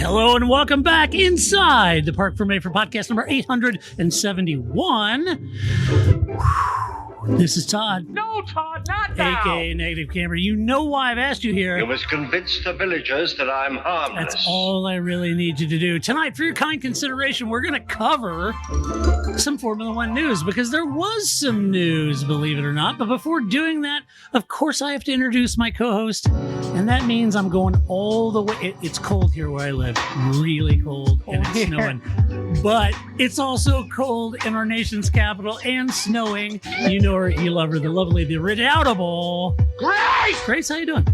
Hello and welcome back inside the Park for May for podcast number 871. This is Todd. No, Todd, not now. AKA Negative Camera. You know why I've asked you here. You must convince the villagers that I'm harmless. That's all I really need you to do. Tonight, for your kind consideration, we're going to cover some Formula One news because there was some news, believe it or not. But before doing that, of course, I have to introduce my co-host. And that means I'm going all the way. It's cold here where I live. Really cold. And it's snowing. But it's also cold in our nation's capital and snowing. You know her, you love her, the lovely, the redoubtable Grace! Grace, how you doing?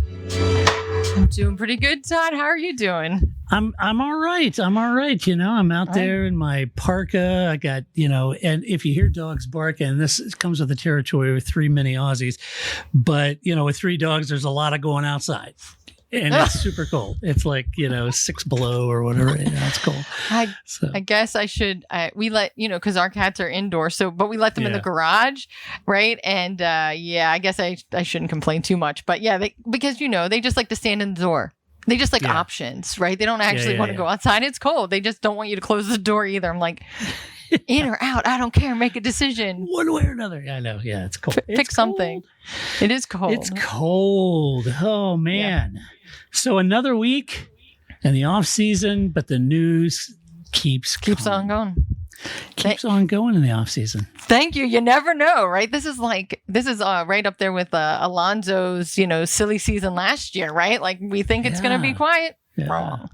I'm doing pretty good, Todd. How are you doing? I'm all right. You know, I'm out there in my parka. I got, and if you hear dogs barking, this comes with the territory with 3 mini Aussies. But, with 3 dogs, there's a lot of going outside. And it's super cold. It's like, 6 below or whatever. It's cold. I guess I should, we let, because our cats are indoors, but we let them in the garage, right? And I guess I shouldn't complain too much. But because, they just like to stand in the door. They just like options, right? They don't actually want to go outside. It's cold. They just don't want you to close the door either. I'm like, in or out, I don't care. Make a decision. One way or another. I know. Yeah, it's cold. Pick something. It is cold. It's cold. Oh, man. Yeah. So another week in the off season, but the news keeps on going. Keeps on going in the off season. Thank you. You never know, right? This is right up there with Alonso's, silly season last year, right? Like we think it's going to be quiet. Yeah. Wrong.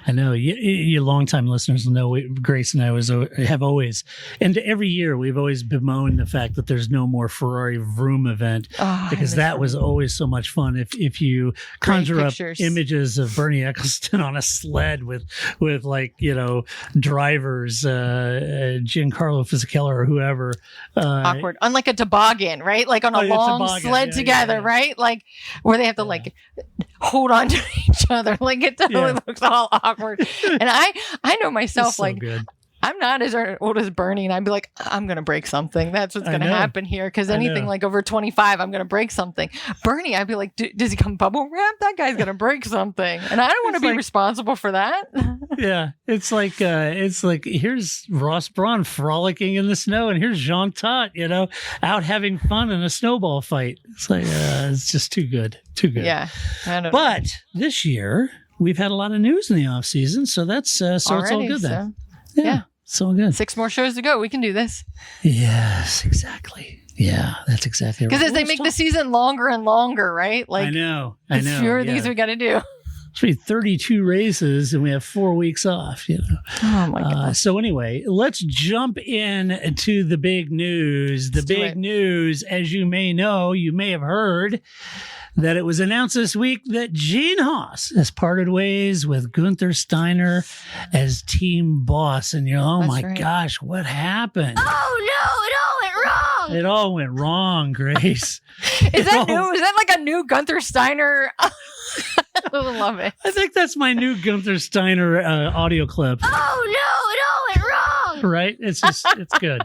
I know you longtime listeners know Grace and I have always, and every year we've always bemoaned the fact that there's no more Ferrari Vroom event because that was always so much fun. If you conjure up images of Bernie Eccleston on a sled with like drivers, Giancarlo Fisichella or whoever, awkward on like a toboggan, right? Like on a long sled together, right? Like where they have to hold on to each other, like it totally looks all awkward. And I know myself, so like good. I'm not as old as Bernie, and I'd be like, I'm gonna break something. That's what's gonna happen here, because anything like over 25, I'm gonna break something. Bernie, I'd be like, does he come bubble wrap? That guy's gonna break something, and I don't want to be responsible for that. Yeah, it's like here's Ross Braun frolicking in the snow, and here's Jean Todt, out having fun in a snowball fight. It's like it's just too good. Yeah, I don't but this year we've had a lot of news in the off season, so that's so it's all good then. Yeah. It's all good. 6 more shows to go. We can do this. Yes, exactly. Yeah, that's exactly right. Because as they make the season longer and longer, right? Like I know. Fewer of these we got to do. It's be 32 races and we have 4 weeks off, Oh my gosh. So anyway, let's jump in to the big news. The big news, as you may know, you may have heard that it was announced this week that Gene Haas has parted ways with Gunther Steiner as team boss. And you're, gosh, what happened? Oh, no, it all went wrong. It all went wrong, Grace. Is that new? Is that like a new Gunther Steiner? I love it. I think that's my new Gunther Steiner audio clip. Oh, no, it all went wrong. Right? It's good.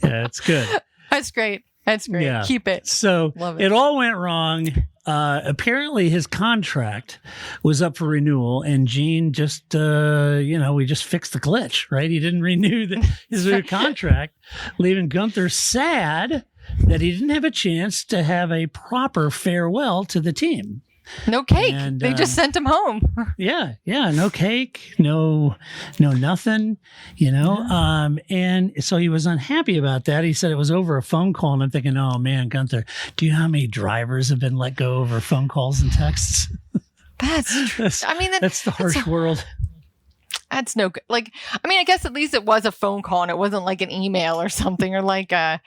Yeah, it's good. That's great. That's great. Yeah. Keep it. So it all went wrong. Apparently his contract was up for renewal, and Gene just, we just fixed the glitch, right? He didn't renew his new contract, leaving Gunther sad that he didn't have a chance to have a proper farewell to the team. No cake. And, they just sent him home. Yeah. No cake. No nothing, and so he was unhappy about that. He said it was over a phone call, and I'm thinking, oh man, Gunther, do you know how many drivers have been let go over phone calls and texts? That's true. That's the harsh world. That's no good. Like, I guess at least it was a phone call and it wasn't like an email or something, or like a,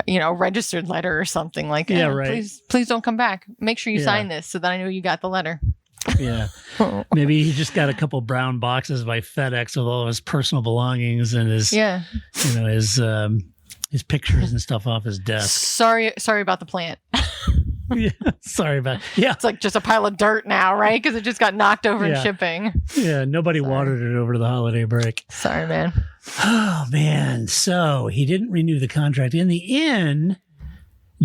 registered letter or something like, yeah, right. Please don't come back. Make sure you sign this so that I know you got the letter. Yeah. Maybe he just got a couple brown boxes by FedEx with all of his personal belongings and his, his pictures and stuff off his desk. Sorry about the plant. Yeah, sorry about it. Yeah. It's like just a pile of dirt now, right? Because it just got knocked over in shipping. Yeah, nobody watered it over the holiday break. Sorry, man. Oh, man. So he didn't renew the contract. In the end,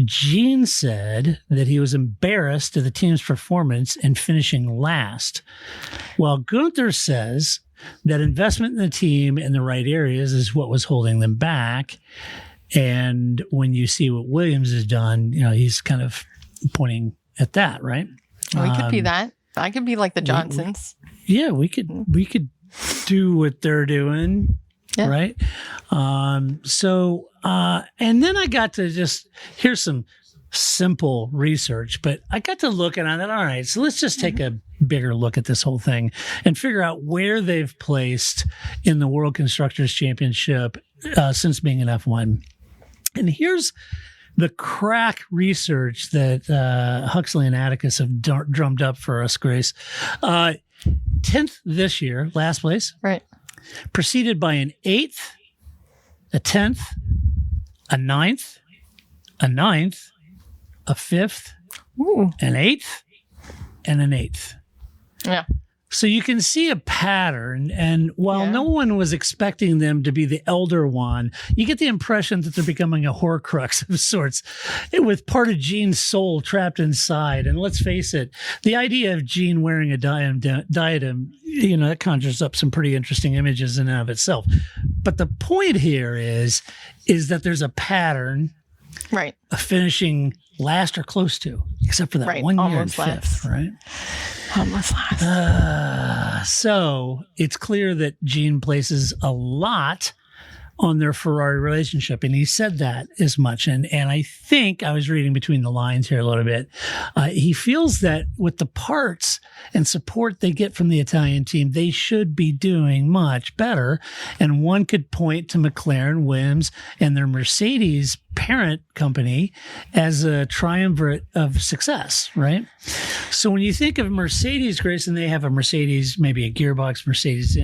Gene said that he was embarrassed of the team's performance in finishing last, while Gunther says that investment in the team in the right areas is what was holding them back. And when you see what Williams has done, he's kind of pointing at that, right? Well, we could be that. I could be like the Johnsons. We could do what they're doing, right? And then I got to here's some simple research, but I got to looking at it. All right, so let's just take a bigger look at this whole thing and figure out where they've placed in the World Constructors Championship since being in F1. And here's the crack research that Huxley and Atticus have drummed up for us, Grace. 10th this year, last place. Right. Preceded by an 8th, a 10th, a 9th, a 9th, a 5th, an 8th, and an 8th. Yeah. So you can see a pattern, and while no one was expecting them to be the elder one, you get the impression that they're becoming a Horcrux of sorts, with part of Gene's soul trapped inside. And let's face it, the idea of Gene wearing a diadem, that conjures up some pretty interesting images in and of itself. But the point here is that there's a pattern, right, of finishing last or close to, except for that 1 year and fifth, right? Almost last. So it's clear that Gene places a lot on their Ferrari relationship, and he said that as much. And I think I was reading between the lines here a little bit. He feels that with the parts and support they get from the Italian team, they should be doing much better. And one could point to McLaren, Williams, and their Mercedes parent company as a triumvirate of success, right? So when you think of Mercedes, Grace, and they have a Mercedes, maybe a gearbox, Mercedes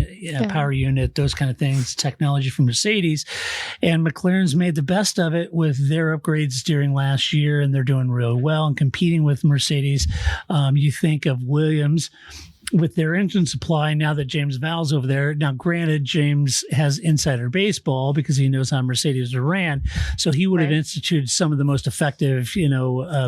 power unit, those kind of things, technology from Mercedes, and McLaren's made the best of it with their upgrades during last year, and they're doing really well and competing with Mercedes. You think of Williams with their engine supply now that James Vowell's over there. Now, granted, James has insider baseball because he knows how Mercedes are ran. So he would have instituted some of the most effective,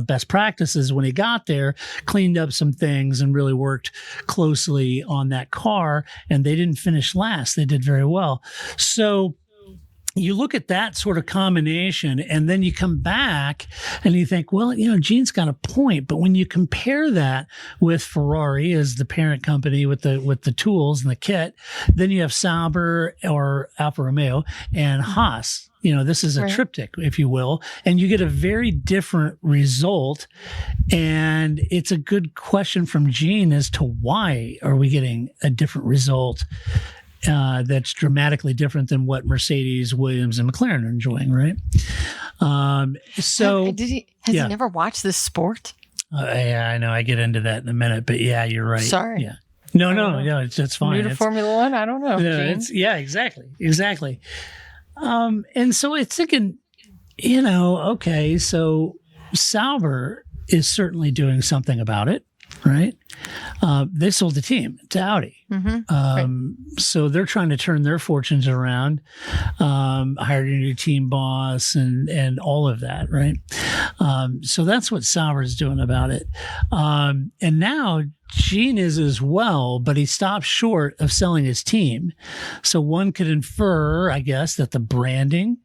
best practices when he got there, cleaned up some things and really worked closely on that car. And they didn't finish last. They did very well. So you look at that sort of combination, and then you come back and you think, well, Gene's got a point. But when you compare that with Ferrari as the parent company with the tools and the kit, then you have Sauber or Alfa Romeo and Haas. This is a triptych, if you will, and you get a very different result. And it's a good question from Gene as to why are we getting a different result that's dramatically different than what Mercedes, Williams, and McLaren are enjoying, right? Has he never watched this sport? Yeah, I know. I get into that in a minute, but yeah, you're right. Sorry. Yeah. No, it's fine. New to Formula One? I don't know. Exactly. And so it's thinking, okay, so Sauber is certainly doing something about it, right? They sold the team to Audi. So they're trying to turn their fortunes around, hired a new team boss and all of that, right? So that's what Sauber's doing about it. And now Gene is as well, but he stopped short of selling his team. So one could infer, I guess, that the branding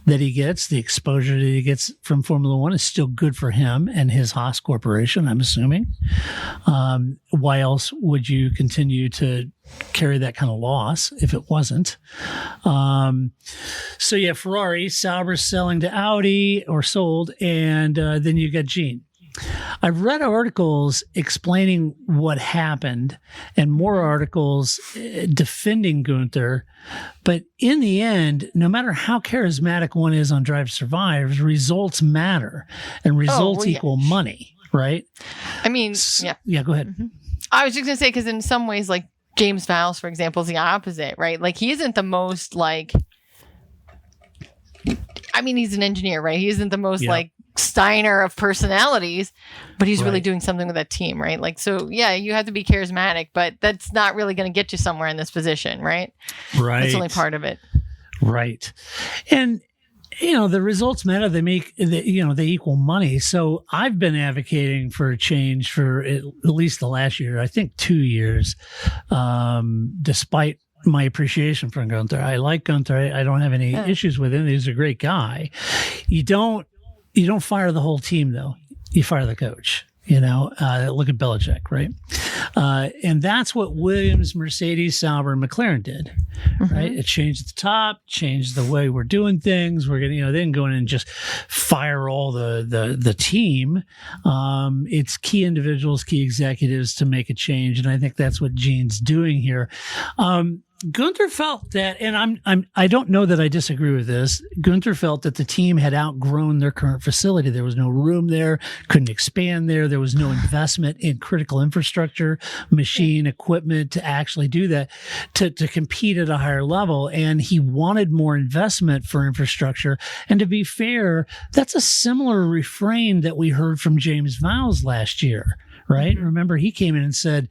that he gets, the exposure that he gets from Formula One is still good for him and his Haas Corporation, I'm assuming. Why else would you continue to carry that kind of loss if it wasn't? Ferrari, Sauber selling to Audi or sold, and then you got Gene. I've read articles explaining what happened and more articles defending Gunther. But in the end, no matter how charismatic one is on Drive to Survive, results matter and results equal money, right? I mean, Yeah, go ahead. Mm-hmm. I was just going to say, because in some ways, like James Vowell, for example, is the opposite, right? Like he isn't the most he's an engineer, right? He isn't the most Steiner of personalities, but he's really doing something with that team, right? You have to be charismatic, but that's not really going to get you somewhere in this position, right? Right. That's only part of it. Right. And the results matter. They they equal money. So I've been advocating for a change for at least the last year, I think 2 years, despite my appreciation for Gunther. I like Gunther. I don't have any issues with him. He's a great guy. You don't fire the whole team though. You fire the coach. Look at Belichick, right? And that's what Williams, Mercedes, Sauber, and McLaren did, right? It changed the top, changed the way we're doing things. We're going to, they didn't go in and just fire all the team. It's key individuals, key executives to make a change. And I think that's what Gene's doing here. Gunther felt that, and I don't know that I disagree with this. Gunther felt that the team had outgrown their current facility. There was no room there, couldn't expand there. There was no investment in critical infrastructure, machine, equipment to actually do that, to compete at a higher level. And he wanted more investment for infrastructure. And to be fair, that's a similar refrain that we heard from James Vowles last year, right? Remember, he came in and said,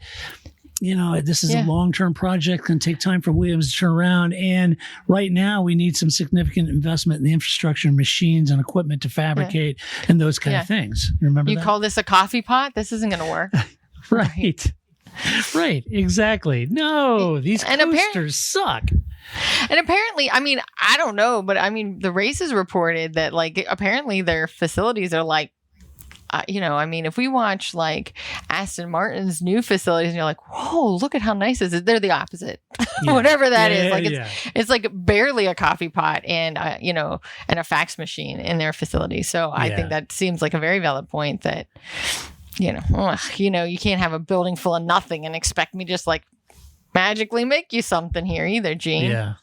this is a long-term project, going to take time for Williams to turn around. And right now we need some significant investment in the infrastructure, machines and equipment to fabricate and those kind of things. Remember that? Call this a coffee pot? This isn't going to work. Right. Right. Exactly. No, these coasters suck. And apparently, I don't know, but the races reported that apparently their facilities are if we watch Aston Martin's new facilities and you're like, whoa, look at how nice this is. They're the opposite, whatever that is. It's like barely a coffee pot and, and a fax machine in their facility. So I think that seems like a very valid point that, you can't have a building full of nothing and expect me just magically make you something here either, Gene. Yeah.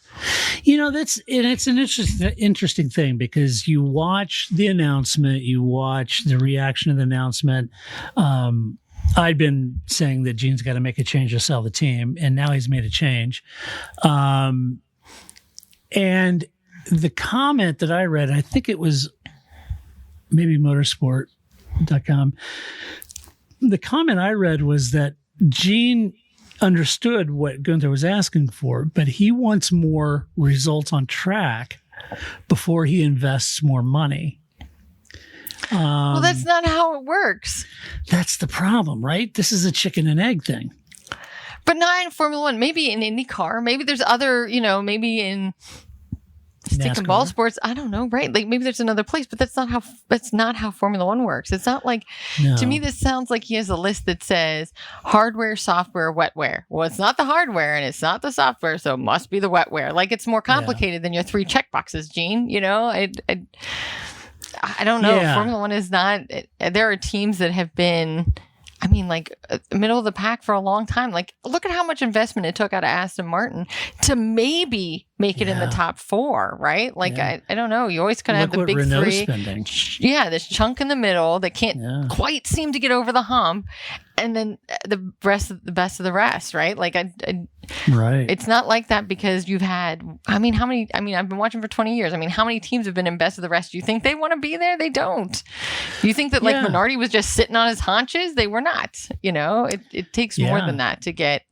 It's an interesting thing because you watch the announcement, you watch the reaction to the announcement. I'd been saying that Gene's got to make a change to sell the team, and now he's made a change. And the comment that I read, I think it was maybe motorsport.com. The comment I read was that Gene understood what Gunther was asking for, but he wants more results on track before he invests more money. Well, that's not how it works. That's the problem, right? This is a chicken and egg thing. But not in Formula One. Maybe in IndyCar. Maybe there's other, maybe in stick and ball sports. I don't know, right? Maybe there's another place, but that's not how Formula One works. It's not to me, this sounds like he has a list that says hardware, software, wetware. Well, it's not the hardware and it's not the software, so it must be the wetware. It's more complicated than your 3 check boxes, Gene. I don't know. Yeah. Formula One is not. There are teams that have been, middle of the pack for a long time. Look at how much investment it took out of Aston Martin to maybe make it in the top 4, right? I don't know. You always kind of have the big Renault's 3. Spending. Yeah, this chunk in the middle that can't quite seem to get over the hump, and then the best of the rest, right? Right. It's not like that because you've had. How many? I've been watching for 20 years. How many teams have been in best of the rest? Do you think they want to be there? They don't. You think that Minardi was just sitting on his haunches? They were not. It takes more than that to get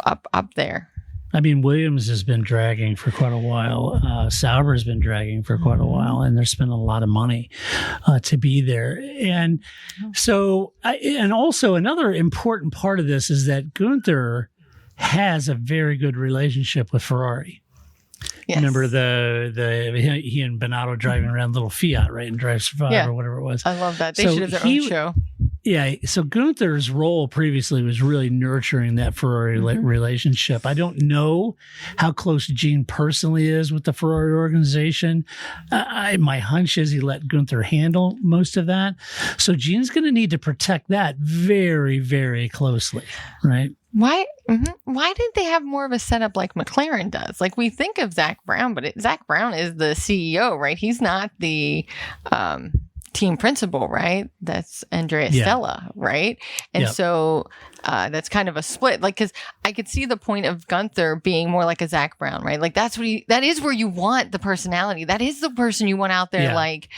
up there. Williams has been dragging for quite a while. Sauber has been dragging for quite a while, and they're spending a lot of money to be there. And so, and also another important part of this is that Gunther has a very good relationship with Ferrari. Yes. Remember he and Benotto driving around little Fiat, right, and Drive Survive or whatever it was. I love that. They should have their own show. Yeah, so Gunther's role previously was really nurturing that Ferrari relationship. I don't know how close Gene personally is with the Ferrari organization. My hunch is he let Gunther handle most of that. So Gene's going to need to protect that very, very closely, right? Why didn't they have more of a setup like McLaren does? We think of Zach Brown, but Zach Brown is the CEO, right? He's not the team principal, right? That's Andrea Stella, right? And so that's kind of a split. Like, because I could see the point of Gunther being more like a Zach Brown, right? Like that is where you want the personality. That is the person you want out there, like,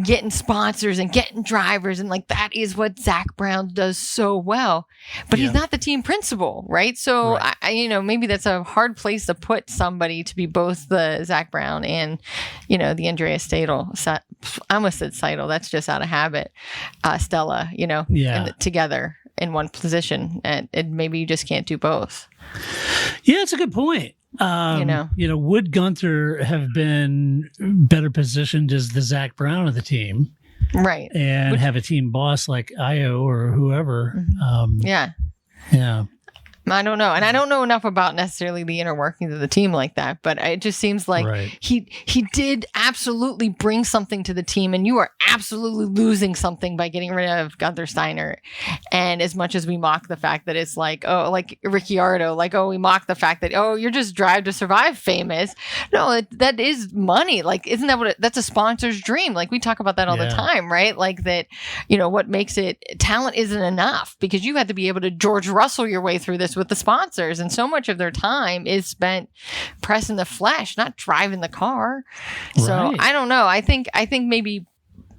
getting sponsors and getting drivers. And like, that is what Zach Brown does so well, but he's not the team principal, right? So I maybe that's a hard place to put somebody to be both the Zach Brown and, the Andrea Stadel. I almost said Seidel. That's just out of habit. Stella, together in one position, and maybe you just can't do both. Yeah, it's a good point. Would Gunther have been better positioned as the Zach Brown of the team, right? And have a team boss like Io or whoever? Yeah. I don't know. And I don't know enough about necessarily the inner workings of the team like that, but it just seems like he did absolutely bring something to the team, and you are absolutely losing something by getting rid of Gunther Steiner. And as much as we mock the fact that it's like, oh, like Ricciardo, like, oh, we mock the fact that, oh, you're just Drive to Survive famous. No, that is money. Like, isn't that that's a sponsor's dream? Like, we talk about that all the time, right? Like that, what makes it, talent isn't enough, because you have to be able to George Russell your way through this with the sponsors, and so much of their time is spent pressing the flesh, not driving the car. So I don't know. I think maybe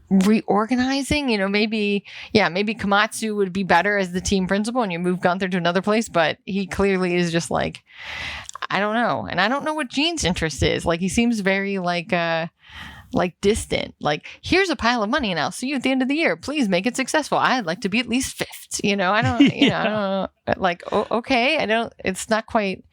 reorganizing, maybe Komatsu would be better as the team principal and you move Gunther to another place, but he clearly is just like, I don't know. And I don't know what Gene's interest is. Like, he seems very distant, like, here's a pile of money and I'll see you at the end of the year. Please make it successful. I'd like to be at least fifth. I don't, I don't know. Like, okay. It's not quite,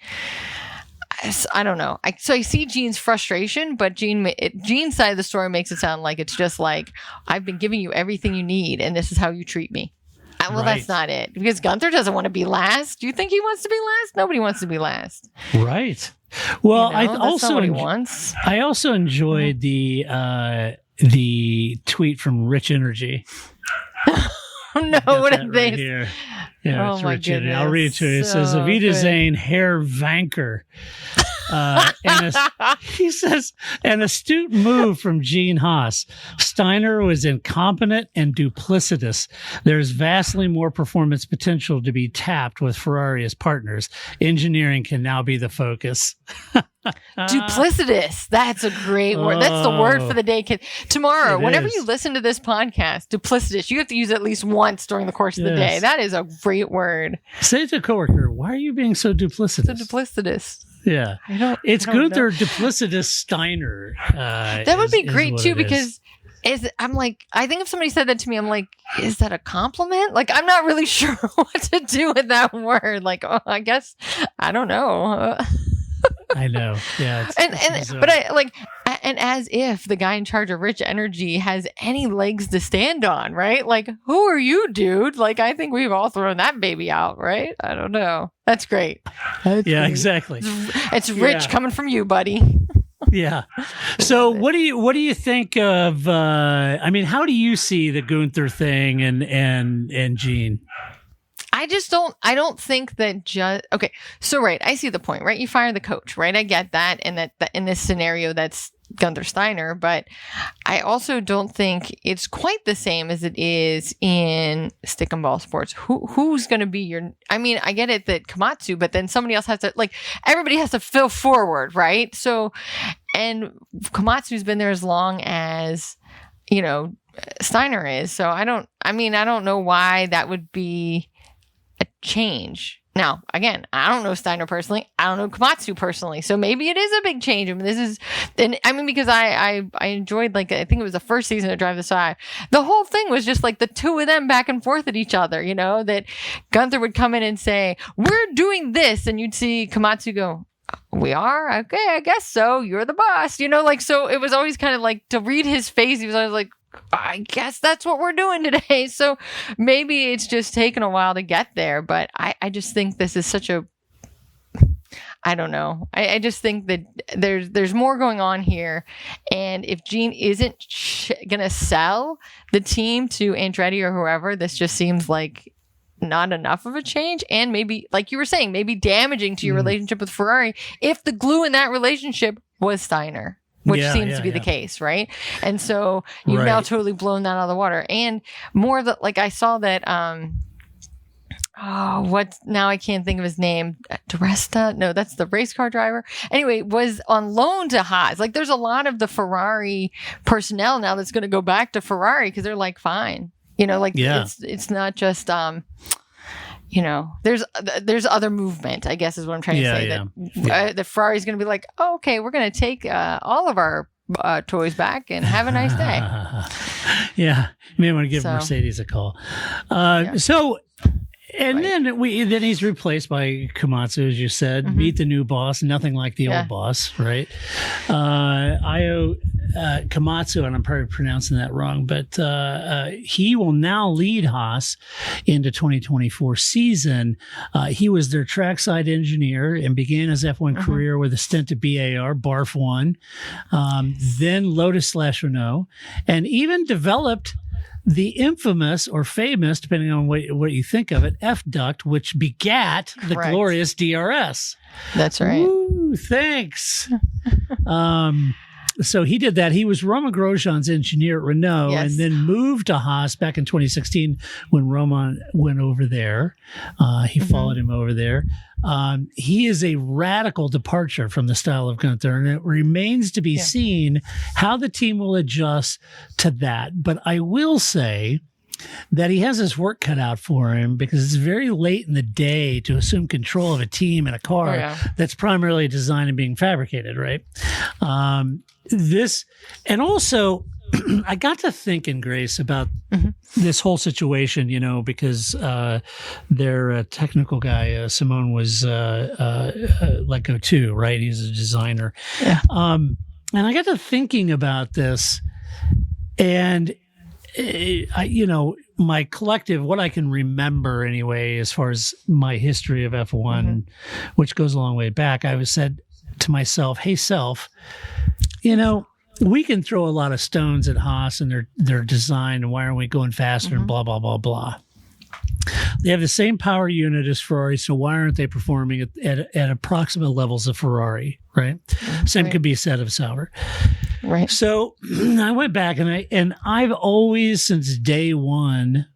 I don't know. So I see Gene's frustration, but Gene's side of the story makes it sound like it's just like, I've been giving you everything you need and this is how you treat me. Well, that's not it, because Gunther doesn't want to be last. Do you think he wants to be last? Nobody wants to be last. Right. Well, that's not what he wants. I also enjoyed the tweet from Rich Energy. No, what did they? Right here. Yeah, it's Rich Energy. I'll read it to you. It says, Avita Zane, Herr Vanker. He says, an astute move from Gene Haas. Steiner was incompetent and duplicitous. There's vastly more performance potential to be tapped with Ferrari as partners. Engineering can now be the focus. Duplicitous. That's a great word. That's the word for the day, kid. Tomorrow, whenever you listen to this podcast, duplicitous, you have to use it at least once during the course of the day. That is a great word. Say it to a coworker, why are you being so duplicitous? So duplicitous. Yeah. It's Gunther Duplicitous Steiner. That would be great too, because I'm like, I think if somebody said that to me, I'm like, is that a compliment? Like, I'm not really sure what to do with that word. Like, I guess, I don't know. I know. Yeah. And as if the guy in charge of Rich Energy has any legs to stand on, right? Like, who are you, dude? Like, I think we've all thrown that baby out, right? I don't know. That's great. Exactly. It's rich coming from you, buddy. Yeah. So what do you think of, how do you see the Gunther thing and Gene? I don't think that okay. So, I see the point, right? You fire the coach, right? I get that. And that in this scenario, that's Gunther Steiner, but I also don't think it's quite the same as it is in stick and ball sports. Who's going to be I get it that Komatsu, but then somebody else has to, everybody has to fill forward, right? So, and Komatsu's been there as long as, Steiner is. So I don't know why that would be a change. Now, again, I don't know Steiner personally. I don't know Komatsu personally. So maybe it is a big change. Because I enjoyed, I think it was the first season of Drive to Survive. The whole thing was just the two of them back and forth at each other, that Gunther would come in and say, we're doing this. And you'd see Komatsu go, we are? Okay, I guess so. You're the boss. So it was always kind of to read his face. He was always like, I guess that's what we're doing today. So maybe it's just taken a while to get there, but I just think this is such a, I don't know. I just think that there's more going on here. And if Gene isn't going to sell the team to Andretti or whoever, this just seems like not enough of a change. And maybe, like you were saying, maybe damaging to your relationship with Ferrari if the glue in that relationship was Steiner. which seems to be the case, right? And so you've now totally blown that out of the water. And more that, like, I saw that, now I can't think of his name. DeResta? No, that's the race car driver. Anyway, was on loan to Haas. Like, there's a lot of the Ferrari personnel now that's going to go back to Ferrari because they're like, fine. It's not just, there's other movement, I guess is what I'm trying to say. The Ferrari's going to be like, oh, okay, we're going to take all of our toys back and have a nice day. Yeah. You may want to give Mercedes a call. Then he's replaced by Komatsu, as you said. Meet the new boss, nothing like the old boss, right? Komatsu, and I'm probably pronouncing that wrong, but he will now lead Haas into 2024 season. He was their trackside engineer and began his F1 career with a stint at BAR, BARF1, then Lotus/Renault, and even developed the infamous or famous, depending on what you think of it, F-Duct, which begat the glorious DRS. That's right. Ooh, thanks. So he did that. He was Romain Grosjean's engineer at Renault and then moved to Haas back in 2016 when Romain went over there. He followed him over there. He is a radical departure from the style of Gunther, and it remains to be seen how the team will adjust to that. But I will say that he has his work cut out for him because it's very late in the day to assume control of a team and a car that's primarily designed and being fabricated, right? And also, I got to thinking, Grace, about this whole situation, because their technical guy, Simone, was let go too, right? He's a designer. Yeah. And I got to thinking about this, and my collective, what I can remember anyway, as far as my history of F1, which goes a long way back, I said to myself, hey, self, we can throw a lot of stones at Haas and their design, and why aren't we going faster and blah, blah, blah, blah. They have the same power unit as Ferrari, so why aren't they performing at approximate levels of Ferrari, right? Same could be said of Sauber. Right. So I went back and I've always, since day one,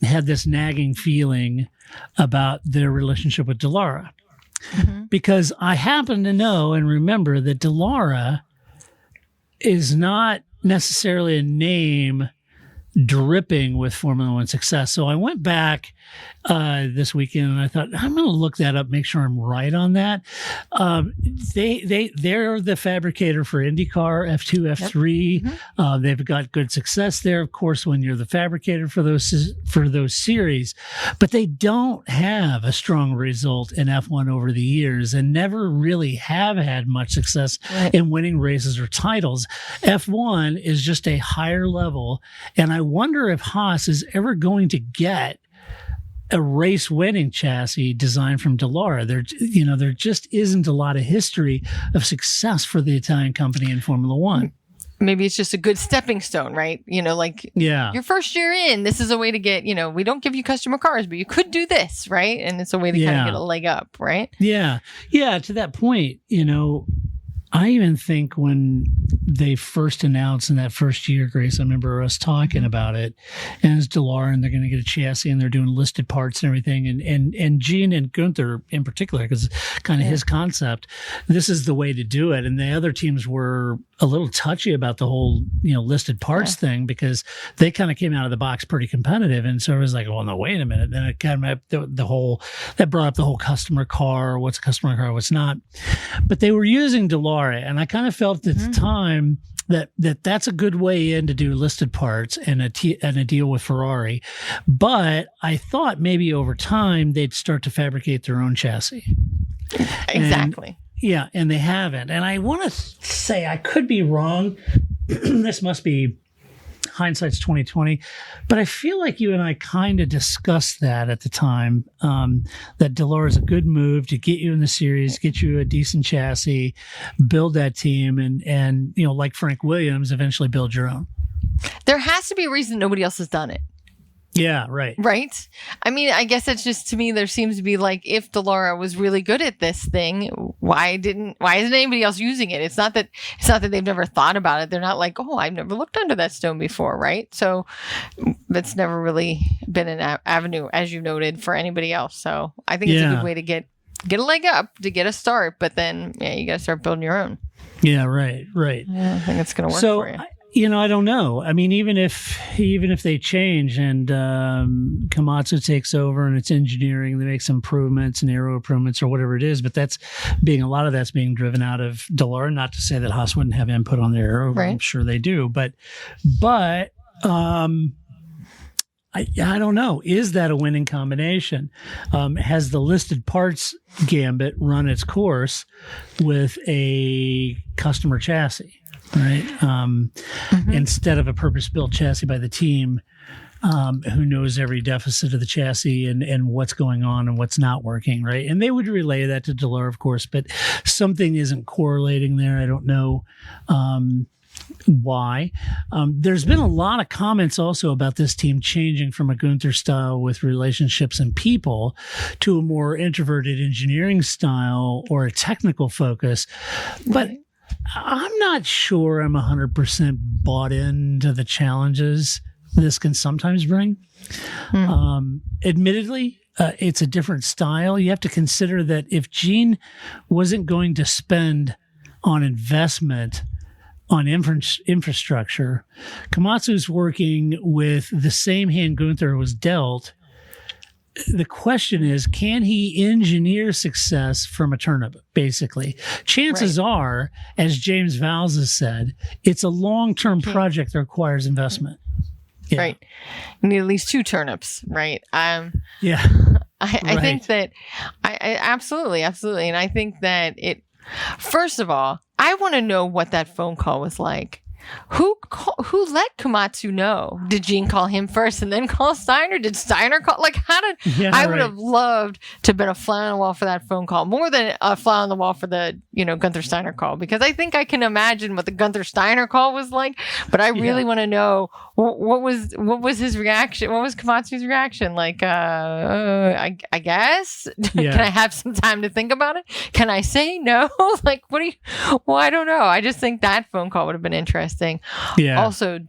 had this nagging feeling about their relationship with Delara. Because I happen to know and remember that Delara is not necessarily a name dripping with Formula One success. So I went back this weekend and I thought, I'm going to look that up, make sure I'm right on that. They're the fabricator for IndyCar, F2, F3. They've got good success there, of course, when you're the fabricator for those series, but they don't have a strong result in F1 over the years and never really have had much success in winning races or titles. F1 is just a higher level, and I wonder if Haas is ever going to get a race-winning chassis designed from Delara. There just isn't a lot of history of success for the Italian company in Formula One. Maybe it's just a good stepping stone, right? Your first year in, this is a way to get, we don't give you customer cars, but you could do this, right? And it's a way to kind of get a leg up, right? Yeah. Yeah. To that point, I even think when they first announced in that first year, Grace, I remember us talking about it, and it's Delara, and they're going to get a chassis, and they're doing listed parts and everything, and Gene and Gunther in particular, because it's kind of his concept, this is the way to do it. And the other teams were a little touchy about the whole, listed parts thing, because they kind of came out of the box pretty competitive. And so it was like, well, no, wait a minute. Then it kind of that brought up the whole customer car, what's a customer car, what's not. But they were using Delara, and I kind of felt at the time that's a good way in to do listed parts and a deal with Ferrari. But I thought maybe over time they'd start to fabricate their own chassis. Exactly. And they haven't. And I want to say, I could be wrong. This must be hindsight's 2020, but I feel like you and I kind of discussed that at the time, that Delara is a good move to get you in the series, get you a decent chassis, build that team, and like Frank Williams, eventually build your own. There has to be a reason nobody else has done it. Yeah, right. Right? I mean, I guess it's just, to me, there seems to be like, if Delara was really good at this thing, why isn't anybody else using it? It's not that they've never thought about it. They're not like, oh, I've never looked under that stone before, right? So that's never really been an avenue, as you noted, for anybody else. So I think it's a good way to get a leg up, to get a start, but then you got to start building your own. Yeah, right. Yeah, I think it's going to work for you. I don't know. I mean, even if they change and Komatsu takes over and it's engineering, they make some improvements and aero improvements or whatever it is, but a lot of that's being driven out of Delara. Not to say that Haas wouldn't have input on their aero. Right. I'm sure they do, but I don't know. Is that a winning combination? Has the listed parts gambit run its course with a customer chassis? Right. Instead of a purpose-built chassis by the team, who knows every deficit of the chassis and what's going on and what's not working. Right. And they would relay that to Delara, of course, but something isn't correlating there. I don't know why. There's been a lot of comments also about this team changing from a Gunther style with relationships and people to a more introverted engineering style or a technical focus. But I'm not sure I'm 100% bought into the challenges this can sometimes bring. Admittedly, it's a different style. You have to consider that if Gene wasn't going to spend on investment on infrastructure, Komatsu's working with the same hand Gunther was dealt. The question is, can he engineer success from a turnip, basically? Chances are, as James Vowles has said, it's a long-term project that requires investment. Yeah. Right. You need at least 2 turnips, right? I think that I absolutely. And I think that first of all, I want to know what that phone call was like. Who let Komatsu know? Did Gene call him first and then call Steiner? Did Steiner call? Like, I would have loved to have been a fly on the wall for that phone call, more than a fly on the wall for the, Gunther Steiner call, because I think I can imagine what the Gunther Steiner call was like, but I really want to know what was his reaction? What was Komatsu's reaction? Like, I guess, can I have some time to think about it? Can I say no? Like, I don't know. I just think that phone call would have been interesting. Yeah. Also,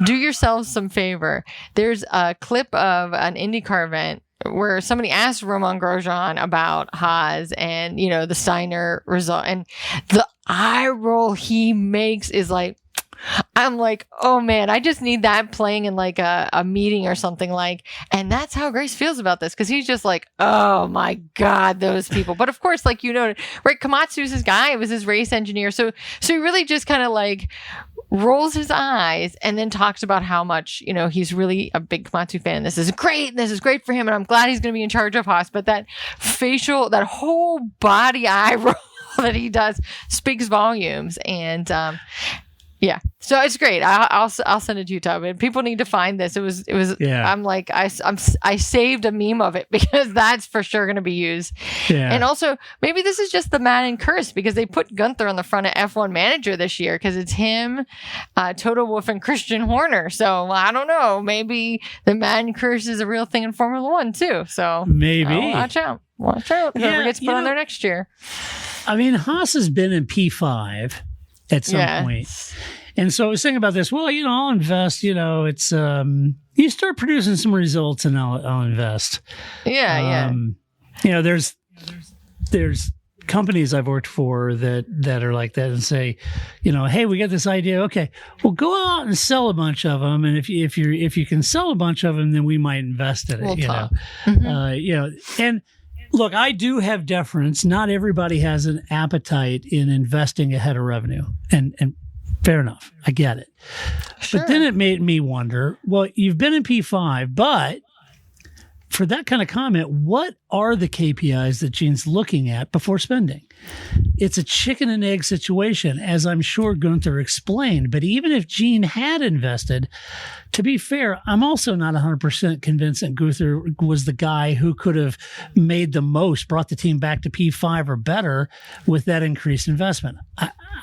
do yourselves some favor. There's a clip of an IndyCar event where somebody asked Romain Grosjean about Haas and, the Steiner result. And the eye roll he makes is like, I'm like, oh man, I just need that playing in like a meeting or something and that's how Grace feels about this. Cause he's just like, oh my God, those people. But of course, like, right, Komatsu's his guy. It was his race engineer. So he really just kind of like rolls his eyes and then talks about how much, he's really a big Komatsu fan. This is great. This is great for him. And I'm glad he's going to be in charge of Haas. But that whole body eye roll that he does speaks volumes. And, yeah, so it's great. I'll send it to you, Todd. People need to find this. It was. Yeah. I'm like, I saved a meme of it because that's for sure going to be used. Yeah. And also, maybe this is just the Madden curse because they put Gunther on the front of F1 Manager this year because it's him, Toto Wolff, and Christian Horner. So I don't know. Maybe the Madden curse is a real thing in Formula One too. So maybe watch out. Whoever gets put on there next year. I mean, Haas has been in P5 at some point. And so I was thinking about this. Well, I'll invest, it's, you start producing some results and I'll invest. Yeah. There's companies I've worked for that are like that and say, hey, we got this idea. Okay, well, go out and sell a bunch of them. And if you can sell a bunch of them, then we might invest in it, we'll talk. And look, I do have deference. Not everybody has an appetite in investing ahead of revenue. And fair enough. I get it. Sure. But then it made me wonder, well, you've been in P5, but for that kind of comment, what are the KPIs that Gene's looking at before spending? It's a chicken and egg situation, as I'm sure Gunther explained. But even if Gene had invested, to be fair, I'm also not 100% convinced that Gunther was the guy who could have made the most, brought the team back to P5 or better with that increased investment.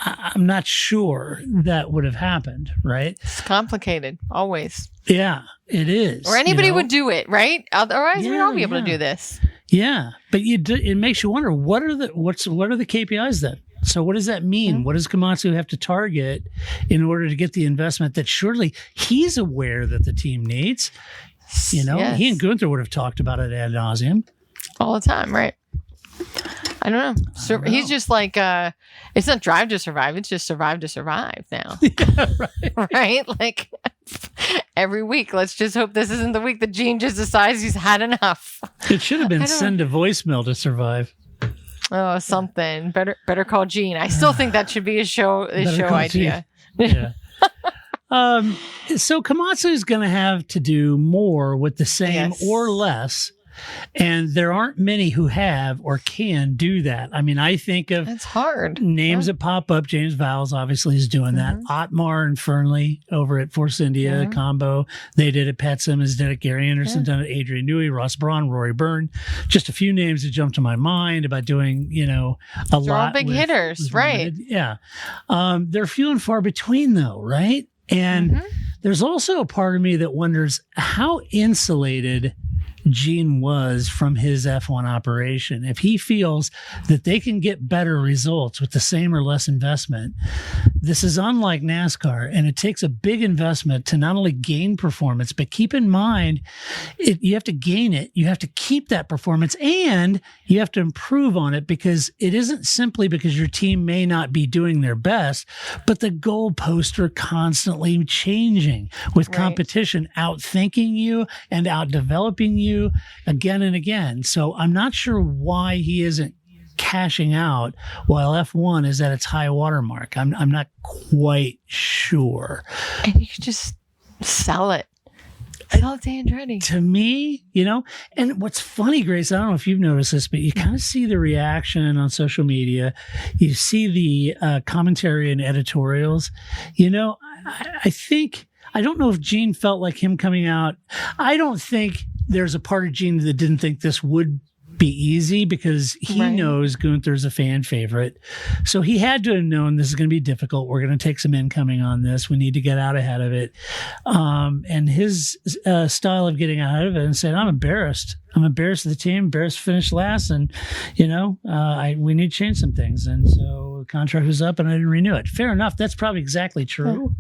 I'm not sure that would have happened, right? It's complicated, always. Yeah, it is. Or anybody would do it, right? Otherwise, we'd all be able to do this. Yeah, but it makes you wonder, what are the KPIs then? So what does that mean? Mm-hmm. What does Komatsu have to target in order to get the investment that surely he's aware that the team needs? He and Gunther would have talked about it ad nauseum. All the time, right? I don't know. He's just like, it's not drive to survive. It's just survive to survive now. Yeah, right. Right? Like every week, let's just hope this isn't the week that Gene just decides he's had enough. It should have been send a voicemail to survive. Oh, something. Better call Gene. I still think that should be a show idea. Yeah. So Komatsu is going to have to do more with the same or less. And there aren't many who have or can do that. I mean, I think of it's hard names that pop up. James Vowles obviously is doing that. Ottmar and Fernley over at Force India combo. They did it. Pat Simmons did it. Gary Anderson done it. Adrian Newey, Ross Braun, Rory Byrne. Just a few names that jumped to my mind about doing, a They're lot. All big hitters, right? Yeah. They're few and far between though, right? And there's also a part of me that wonders how insulated Gene was from his F1 operation. If he feels that they can get better results with the same or less investment, this is unlike NASCAR, and it takes a big investment to not only gain performance, but keep in mind, you have to gain it, you have to keep that performance, and you have to improve on it, because it isn't simply because your team may not be doing their best, but the goalposts are constantly changing with competition outthinking you and out-developing you again and again. So I'm not sure why he isn't cashing out while F1 is at its high water mark. I'm not quite sure. And you could just sell it. Sell it to Andretti. To me, and what's funny, Grace, I don't know if you've noticed this, but you kind of see the reaction on social media. You see the commentary and editorials. I don't know if Gene felt like him coming out. I don't think there's a part of Gene that didn't think this would be easy, because he knows Gunther's a fan favorite. So he had to have known this is going to be difficult. We're going to take some incoming on this. We need to get out ahead of it. And his style of getting out of it and saying, I'm embarrassed. I'm embarrassed of the team, embarrassed to finish last. And, we need to change some things. And so the contract was up and I didn't renew it. Fair enough. That's probably exactly true.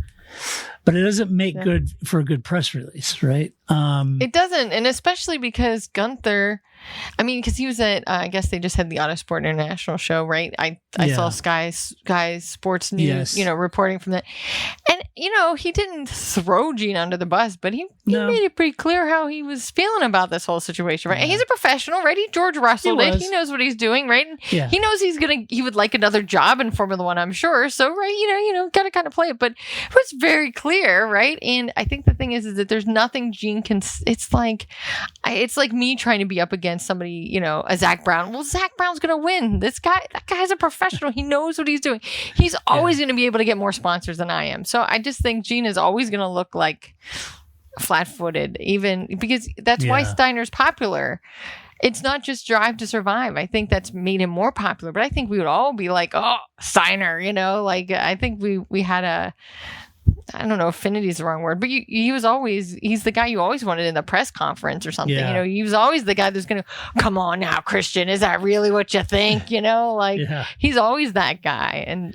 But it doesn't make good for a good press release, right? It doesn't. And especially because Gunther, because he was at, I guess they just had the Autosport International show, right? I saw Sky Sports News, reporting from that. And, he didn't throw Gene under the bus, but he made it pretty clear how he was feeling about this whole situation, right? Yeah. And he's a professional, right? He George Russelled it. He knows what he's doing, right? And he knows he would like another job in Formula One, I'm sure. So, right, got to kind of play it. But it was very clear, right? And I think the thing is that there's nothing Gene can, it's like me trying to be up against somebody, a Zach Brown. Well, Zach Brown's going to win. That guy's a professional. He knows what he's doing. He's always going to be able to get more sponsors than I am. So I just think Gene is always going to look like flat-footed, even because that's why Steiner's popular. It's not just drive to survive. I think that's made him more popular, but I think we would all be like, oh, Steiner, I think we had I don't know, affinity is the wrong word, but he's the guy you always wanted in the press conference or something. He was always the guy that's going to, come on now, Christian, is that really what you think? He's always that guy. And,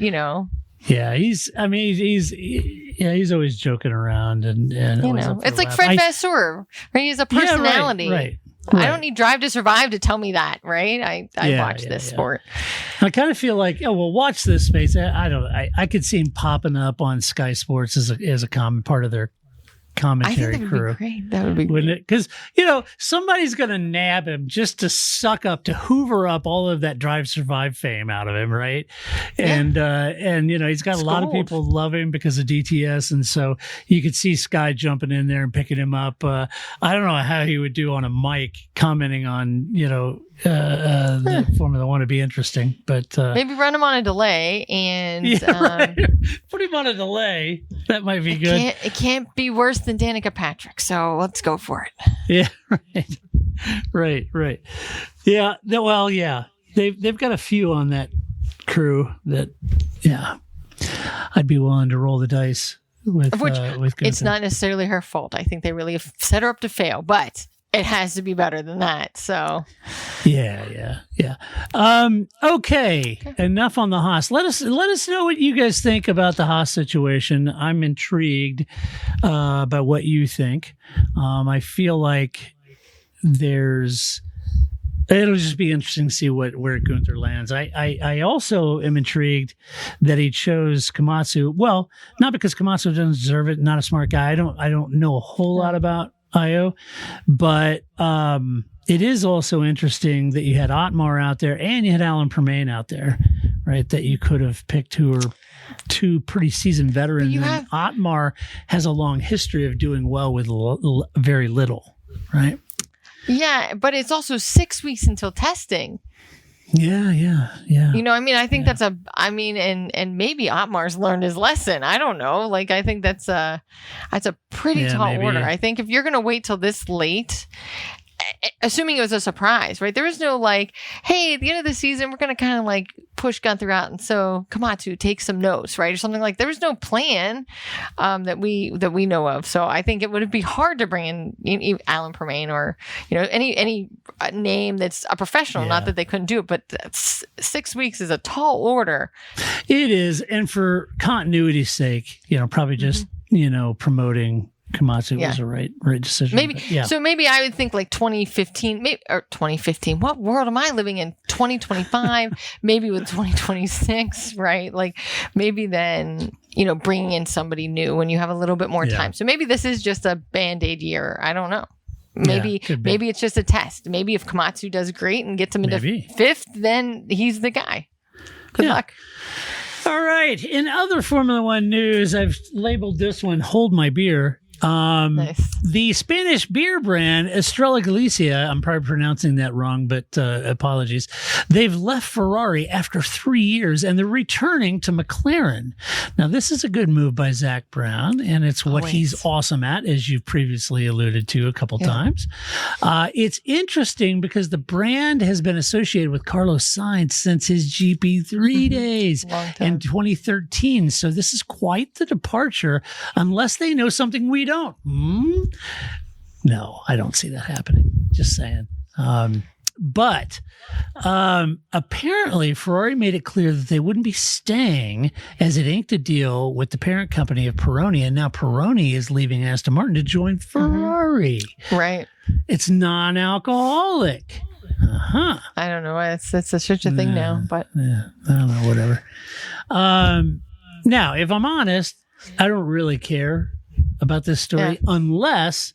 Yeah, he's always joking around and it's like Fred Vasseur, right? He's a personality. Right. I don't need Drive to Survive to tell me that, right? I watch this sport. I kind of feel like, watch this space. I could see him popping up on Sky Sports as a common part of their commentary crew. Would be great. That would be wouldn't it? Because somebody's going to nab him just to suck up, to hoover up all of that Drive Survive fame out of him, right? And he's got a lot of people love him because of DTS, and so you could see Sky jumping in there and picking him up. I don't know how he would do on a mic commenting on the Formula One. Would be interesting, but maybe run him on a delay and put him on a delay. That might be good. It can't be worse than Danica Patrick, so let's go for it. Yeah, right. Yeah, they've got a few on that crew that, I'd be willing to roll the dice with Gunther. It's not necessarily her fault. I think they really have set her up to fail, but it has to be better than that. So, yeah. Okay. Enough on the Haas. Let us know what you guys think about the Haas situation. I'm intrigued by what you think. I feel like it'll just be interesting to see where Gunther lands. I also am intrigued that he chose Komatsu. Well, not because Komatsu doesn't deserve it. Not a smart guy. I don't know a whole lot about IO, but it is also interesting that you had Ottmar out there and you had Alan Permain out there, right? That you could have picked who are two pretty seasoned veterans. And Ottmar has a long history of doing well with very little, right? Yeah, but it's also 6 weeks until testing. Yeah. I think that's and maybe Ottmar's learned his lesson. I don't know. Like, I think that's a pretty tall order. I think if you're going to wait till this late, assuming it was a surprise, right? There was no like, hey, at the end of the season, we're going to kind of like push Gunther out. And so Komatsu take some notes, right? Or something like there was no plan that we know of. So I think it would be hard to bring in Alan Permain or, any name that's a professional, not that they couldn't do it, but 6 weeks is a tall order. It is. And for continuity's sake, probably just, promoting Komatsu was a right decision. Maybe So maybe I would think like 2015, or 2015. What world am I living in? 2025, maybe with 2026, right? Like maybe then bringing in somebody new when you have a little bit more time. So maybe this is just a Band-Aid year. I don't know. Maybe it's just a test. Maybe if Komatsu does great and gets him into fifth, then he's the guy. Good luck. All right. In other Formula One news, I've labeled this one "Hold My Beer." Nice. The Spanish beer brand Estrella Galicia, I'm probably pronouncing that wrong, but apologies. They've left Ferrari after 3 years and they're returning to McLaren. Now, this is a good move by Zach Brown, and it's what he's awesome at, as you've previously alluded to a couple times. It's interesting because the brand has been associated with Carlos Sainz since his GP3 days in 2013. So this is quite the departure, unless they know something we don't. No, I don't see that happening. Just saying. But apparently Ferrari made it clear that they wouldn't be staying as it inked a deal with the parent company of Pironi. And now Pironi is leaving Aston Martin to join Ferrari. Right. It's non-alcoholic. I don't know why it's such a thing now, but I don't know, whatever. Now, if I'm honest, I don't really care about this story unless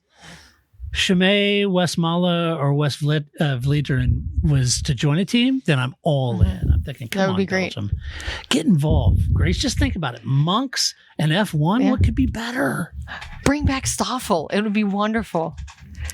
Chimay, Westmalle, or West Vleteren was to join a team, then I'm all in. I'm thinking, come on, that would be great. Belgium. Get involved, Grace. Just think about it. Monks and F1, what could be better? Bring back Stoffel. It would be wonderful.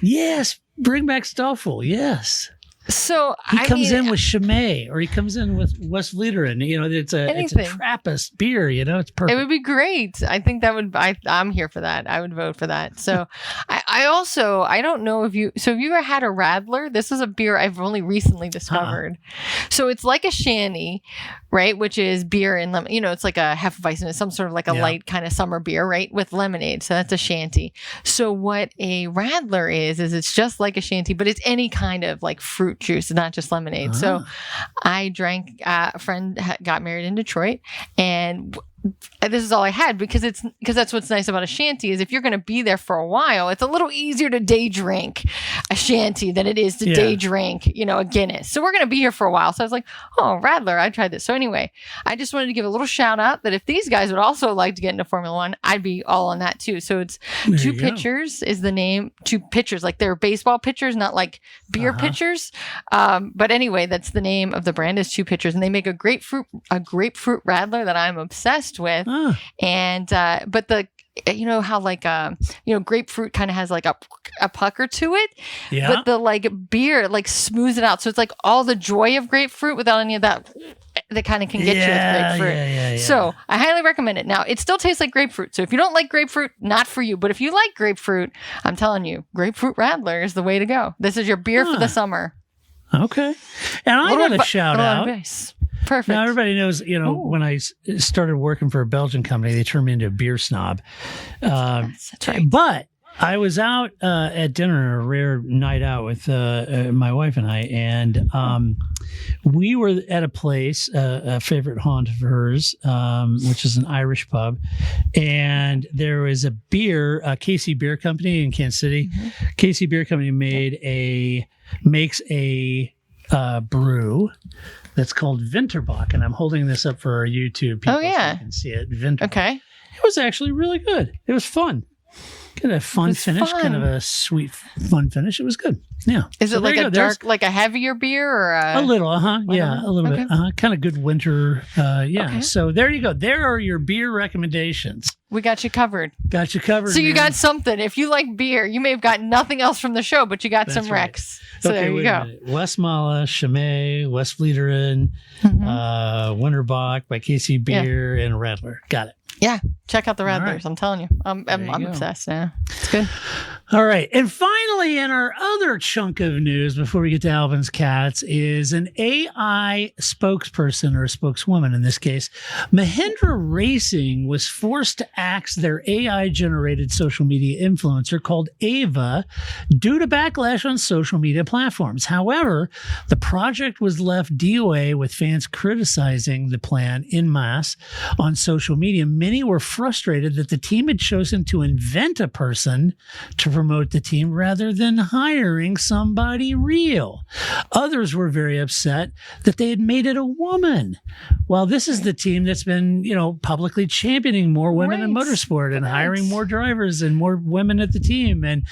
Yes, bring back Stoffel. Yes. So he comes in with Chimay, or he comes in with West Vleteren. It's a Trappist beer. It's perfect. It would be great. I think that would. I'm here for that. I would vote for that. So I don't know if you. So have you ever had a Radler? This is a beer I've only recently discovered. So it's like a shandy, right? Which is beer and lemon. It's like a Hefeweizen. It's some sort of like a light kind of summer beer, right? With lemonade. So that's a shanty. So what a Radler is it's just like a shanty, but it's any kind of like fruit juice, not just lemonade. So I drank, a friend got married in Detroit, and this is all I had because that's what's nice about a shanty is if you're going to be there for a while, it's a little easier to day drink a shanty than it is to day drink, a Guinness. So we're going to be here for a while. So I was like, oh, Radler, I tried this. So anyway, I just wanted to give a little shout out that if these guys would also like to get into Formula One, I'd be all on that too. So it's Two Pitchers is the name. Two Pitchers, like they're baseball pitchers, not like beer pitchers. But anyway, that's the name of the brand is Two Pitchers, and they make a grapefruit Radler that I'm obsessed with. And but the how like grapefruit kind of has like a pucker to it, but the like beer like smooths it out, so it's like all the joy of grapefruit without any of that kind of can get you with grapefruit. So I highly recommend it. Now it still tastes like grapefruit, so if you don't like grapefruit, not for you, but if you like grapefruit, I'm telling you, grapefruit Radler is the way to go. This is your beer for the summer. Okay. And I got a shout out Perfect. Now, everybody knows, when I started working for a Belgian company, they turned me into a beer snob. That's right. But I was out at dinner, a rare night out with my wife and I, and we were at a place, a favorite haunt of hers, which is an Irish pub, and there was a beer, Casey Beer Company in Kansas City. Mm-hmm. Casey Beer Company makes a brew that's called Winterbach, and I'm holding this up for our YouTube people so you can see it. Winterbach. Okay. It was actually really good. It was fun. Kind of fun finish, kind of a sweet, fun finish. It was good. Yeah. Is it like a dark, like a heavier beer or a little? Yeah, a little bit. Kind of good winter. Yeah. Okay. So there you go. There are your beer recommendations. We got you covered. So you got something. If you like beer, you may have got nothing else from the show, but you got some recs. So there you go. Westmalle, Chimay, Westfleteren, Winterbach by Casey Beer, and Radler. Got it. Yeah, check out the Radlers. Right. I'm telling you, I'm obsessed now. It's good. All right, and finally, in our other chunk of news before we get to Alvin's Cats, is an AI spokesperson or a spokeswoman. In this case, Mahindra Racing was forced to axe their AI-generated social media influencer called Ava due to backlash on social media platforms. However, the project was left DOA with fans criticizing the plan en masse on social media. Many were frustrated that the team had chosen to invent a person to promote the team rather than hiring somebody real. Others were very upset that they had made it a woman. While this is the team that's been, publicly championing more women in motorsport and hiring more drivers and more women at the team. And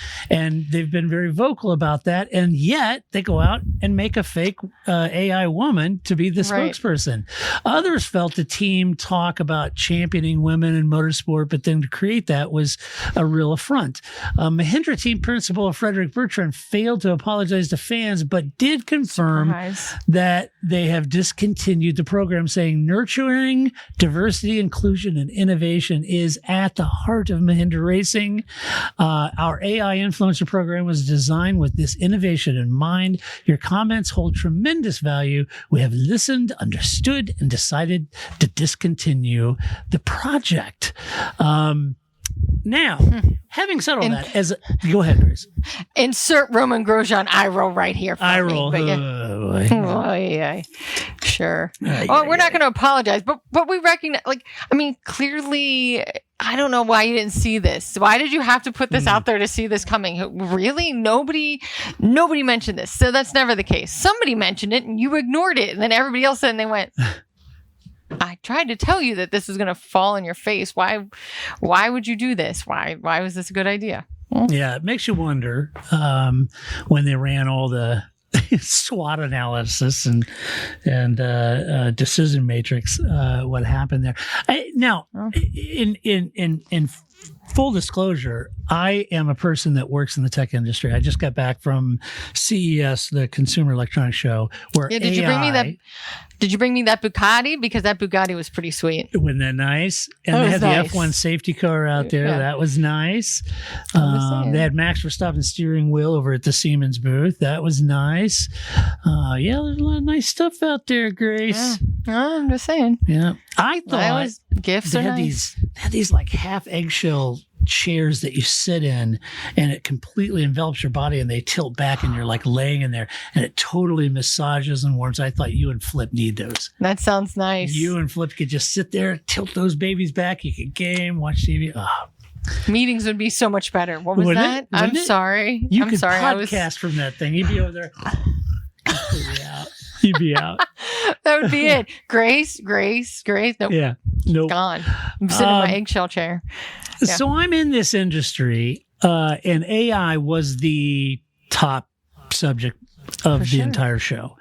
they've been very vocal about that. And yet they go out and make a fake AI woman to be the spokesperson. Others felt the team talk about championing women in motorsport, but then to create that was a real affront. Mahindra team principal Frederick Bertrand failed to apologize to fans, but did confirm that they have discontinued the program, saying nurturing diversity, inclusion, and innovation is at the heart of Mahindra Racing. Our AI influencer program was designed with this innovation in mind. Your comments hold tremendous value. We have listened, understood, and decided to discontinue the project. Now, having said all that, go ahead, Grace. Insert Roman Grosjean eye roll right here. Eye roll. Yeah. Sure. We're not going to apologize, but we recognize. Clearly, I don't know why you didn't see this. Why did you have to put this out there to see this coming? Really, nobody mentioned this, so that's never the case. Somebody mentioned it, and you ignored it, and then everybody else said, and they went. I tried to tell you that this is going to fall in your face. Why would you do this? Why was this a good idea? Yeah, it makes you wonder when they ran all the SWOT analysis and decision matrix, what happened there. In full disclosure, I am a person that works in the tech industry. I just got back from CES, the Consumer Electronics Show, where Did you bring me that Bugatti? Because that Bugatti was pretty sweet. Wasn't that nice? And they had the F1 safety car out there. Yeah. That was nice. They had Max Verstappen's steering wheel over at the Siemens booth. That was nice. There's a lot of nice stuff out there, Grace. Yeah. I'm just saying. Yeah. I thought gifts they had these like half eggshell chairs that you sit in, and it completely envelops your body, and they tilt back, and you're like laying in there, and it totally massages and warms. I thought you and Flip need those. That sounds nice. You and Flip could just sit there, tilt those babies back. You could game, watch TV. Meetings would be so much better. What was that? I'm sorry. You could podcast from that thing. You'd be over there completely out. You'd be out. That would be it. Grace. Nope. Yeah. Nope. Gone. I'm sitting in my eggshell chair. Yeah. So I'm in this industry, and AI was the top subject of the entire show.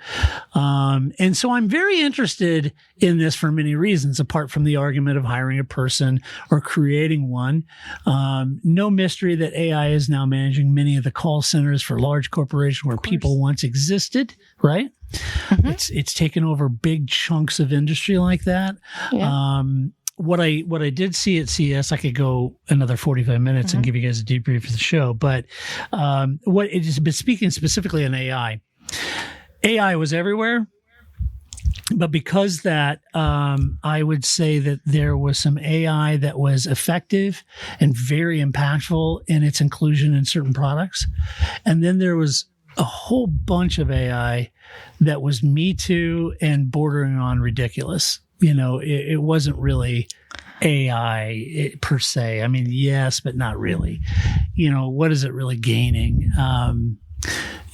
And so I'm very interested in this for many reasons, apart from the argument of hiring a person or creating one. No mystery that AI is now managing many of the call centers for large corporations where people once existed, right? Mm-hmm. It's taken over big chunks of industry like that. Yeah. What I did see at CES, I could go another 45 minutes and give you guys a debrief of the show. But what it is, but speaking specifically on AI was everywhere. But because that, I would say that there was some AI that was effective and very impactful in its inclusion in certain products. And then there was a whole bunch of AI that was Me Too and bordering on ridiculous. It wasn't really AI per se. I mean, yes, but not really. What is it really gaining?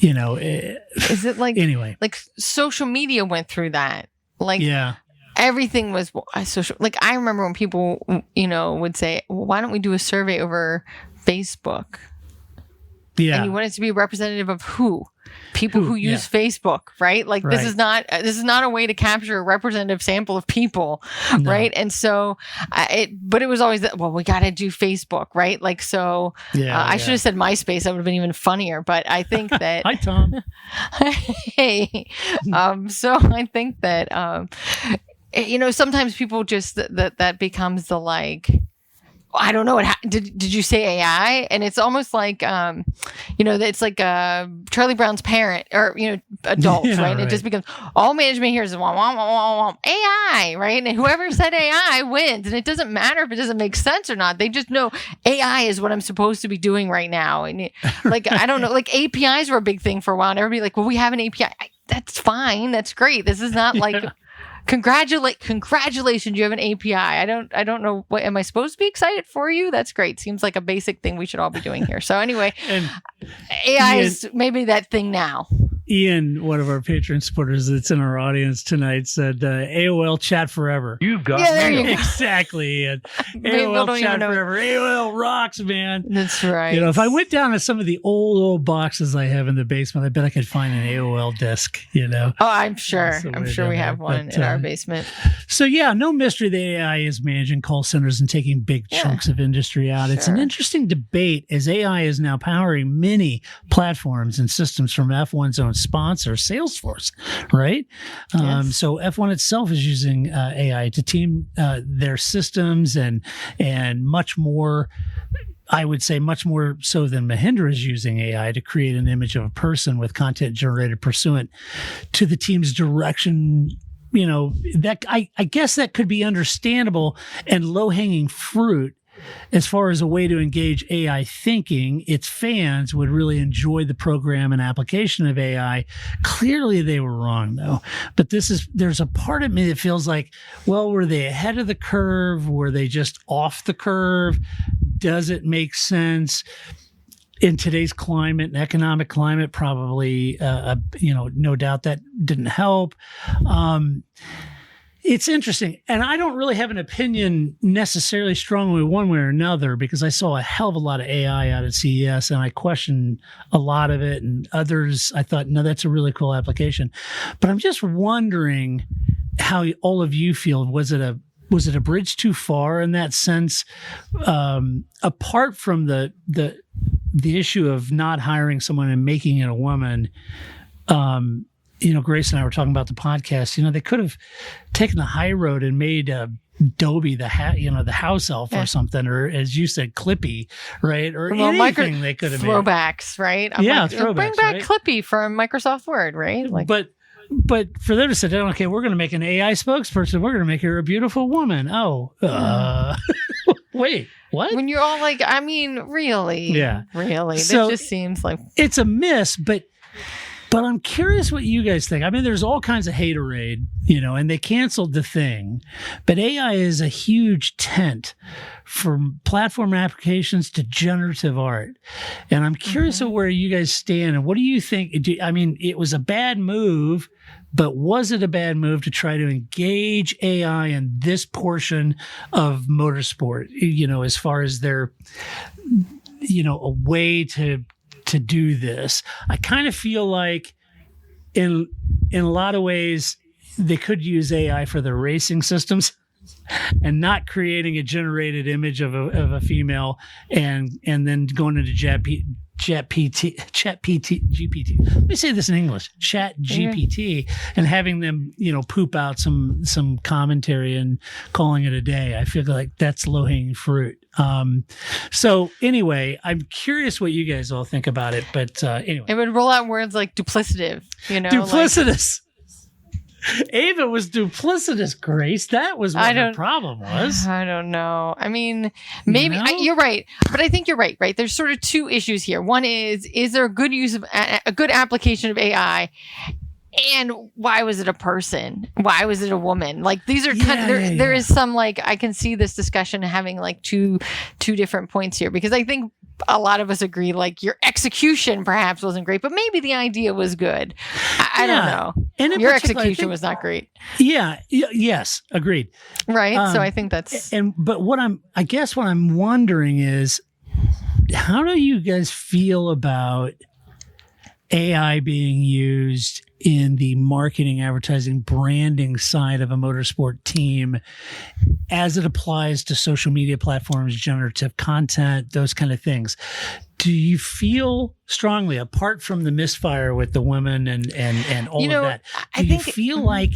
Is it like, anyway, like social media went through that? Like, yeah, everything was social. Like, I remember when people, would say, well, why don't we do a survey over Facebook? Yeah. And you want it to be representative of who? People who use Facebook, right? Like, Right. this is not a way to capture a representative sample of people, right? And so, but it was always that, well, we got to do Facebook, right? Like, so I should have said MySpace. That would have been even funnier. But I think that Hi, Tom. hey, so I think that sometimes people just that becomes the like. I don't know what did you say AI? And it's almost like it's like Charlie Brown's parent or adults, right? Right. It just becomes all management here is wah, wah, wah, wah, wah, AI, right? And whoever said AI wins, and it doesn't matter if it doesn't make sense or not. They just know AI is what I'm supposed to be doing right now, and I don't know, like APIs were a big thing for a while, and everybody like, well, we have an API. That's fine, that's great. This is not like. Congratulations, you have an API. I don't know, what am I supposed to be excited for you? That's great. Seems like a basic thing we should all be doing here. So anyway, And AI is maybe that thing now. Ian, one of our patron supporters that's in our audience tonight, said AOL chat forever. You've got there you go. Exactly, Ian. People don't AOL even chat know. forever. AOL rocks, man. That's right. If I went down to some of the old boxes I have in the basement, I bet I could find an AOL disc, Oh, I'm sure. That's the I'm way sure we down have there. one But, in our basement. So yeah, no mystery the AI is managing call centers and taking big chunks of industry out. It's an Sure. interesting debate as AI is now powering many platforms and systems from F1's own sponsor, Salesforce, right? Yes. So F1 itself is using AI to team their systems and much more. I would say much more so than Mahindra is using AI to create an image of a person with content generated pursuant to the team's direction. That I guess that could be understandable and low hanging fruit as far as a way to engage AI thinking. Its fans would really enjoy the program and application of AI. Clearly they were wrong though. But there's a part of me that feels like, well, were they ahead of the curve? Were they just off the curve? Does it make sense? In today's climate and economic climate, probably, no doubt that didn't help. It's interesting. And I don't really have an opinion necessarily strongly one way or another because I saw a hell of a lot of AI out at CES and I questioned a lot of it, and others I thought, no, that's a really cool application. But I'm just wondering how all of you feel. Was it a bridge too far in that sense? Apart from the issue of not hiring someone and making it a woman, Grace and I were talking about the podcast. They could have taken the high road and made Dobie the house elf or something, or as you said, Clippy, right? Or anything they could have made. Throwbacks, right? Throwbacks. Bring back right? Clippy from Microsoft Word, right? But for them to sit down, okay, we're going to make an AI spokesperson. We're going to make her a beautiful woman. Oh, wait, what? When you're all like, I mean, really? Yeah. Really? So that just seems like... It's a miss, but I'm curious what you guys think. I mean, there's all kinds of haterade, and they canceled the thing. But AI is a huge tent from platform applications to generative art. And I'm curious of where you guys stand. And what do you think? It was a bad move, but was it a bad move to try to engage AI in this portion of motorsport, as far as their, a way to do this? I kind of feel like in a lot of ways they could use AI for their racing systems and not creating a generated image of a female and then going into GPT. Let me say this in English. Chat GPT and having them, poop out some commentary and calling it a day. I feel like that's low hanging fruit. So anyway, I'm curious what you guys all think about it. But anyway, it would roll out words like duplicative. duplicitous. Ava was duplicitous, Grace. That was what the problem was. I don't know. I mean, maybe you're right, but I think you're right. Right? There's sort of two issues here. One is there a good use of a good application of AI? And why was it a person? Why was it a woman? Like these are there is some like I can see this discussion having like two different points here because I think a lot of us agree like your execution perhaps wasn't great, but maybe the idea was good. I don't know. And your execution was not great. Yes, agreed. Right. So I think that's but what I'm wondering is how do you guys feel about AI being used in the marketing, advertising, branding side of a motorsport team as it applies to social media platforms, generative content, those kind of things? Do you feel strongly, apart from the misfire with the women and all of that, do you feel like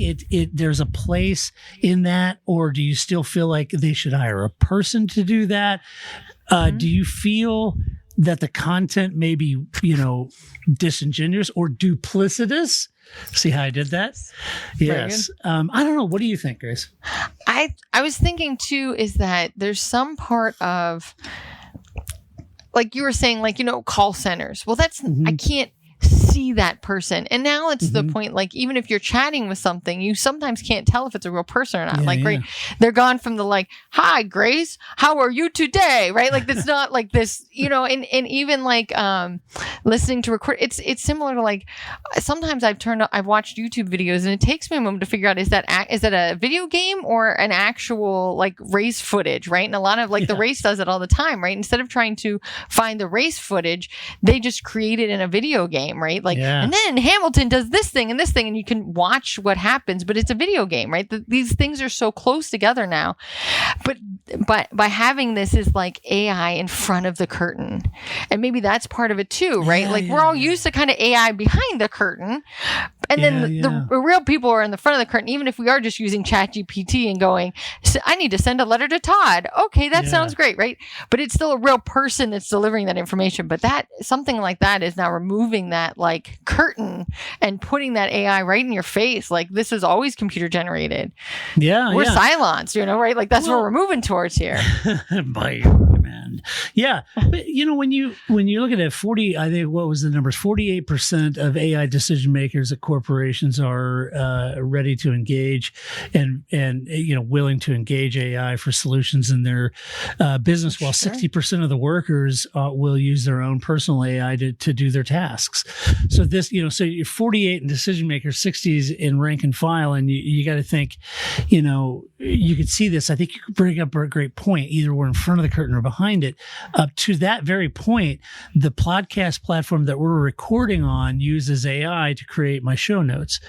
there's a place in that, or do you still feel like they should hire a person to do that? Do you feel that the content may be, disingenuous or duplicitous? See how I did that? Yes. I don't know. What do you think, Grace? I was thinking too, is that there's some part of, like you were saying, like, call centers. Well, that's, I can't see that person. And now it's the point, like, even if you're chatting with something, you sometimes can't tell if it's a real person or not. Right? They're gone from the like, hi, Grace, how are you today? Right? Like, it's not like this, and even like, listening to record, it's similar to like, sometimes I've watched YouTube videos and it takes me a moment to figure out, is that a video game or an actual like race footage? Right. And a lot of like the race does it all the time, right? Instead of trying to find the race footage, they just create it in a video game. Right. Like, and then Hamilton does this thing and you can watch what happens, but it's a video game, right? These things are so close together now, but by having this is like AI in front of the curtain. And maybe that's part of it too, right? We're all used to kind of AI behind the curtain. And then the real people are in the front of the curtain, even if we are just using ChatGPT and going, I need to send a letter to Todd. Okay, that sounds great, right? But it's still a real person that's delivering that information. But something like that is now removing that like curtain and putting that AI right in your face. Like this is always computer generated. We're silenced, right? Like that's what we're moving towards here. By command. Yeah. But when you look at it, I think what was the numbers? 48% of AI decision makers at corporations are ready to engage and willing to engage AI for solutions in their business, while 60% of the workers will use their own personal AI to do their tasks. So this, so you're 48 in decision makers, 60s in rank and file, and you got to think, you could see this. I think you could bring up a great point. Either we're in front of the curtain or behind it. Up to that very point, the podcast platform that we're recording on uses AI to create my show notes.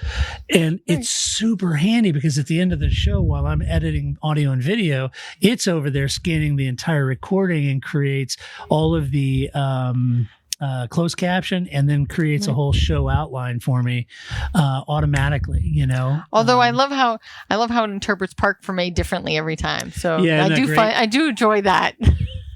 And it's super handy because at the end of the show, while I'm editing audio and video, it's over there scanning the entire recording and creates all of the closed caption and then creates a whole show outline for me automatically, Although I love how it interprets Park for May differently every time. So I do enjoy that.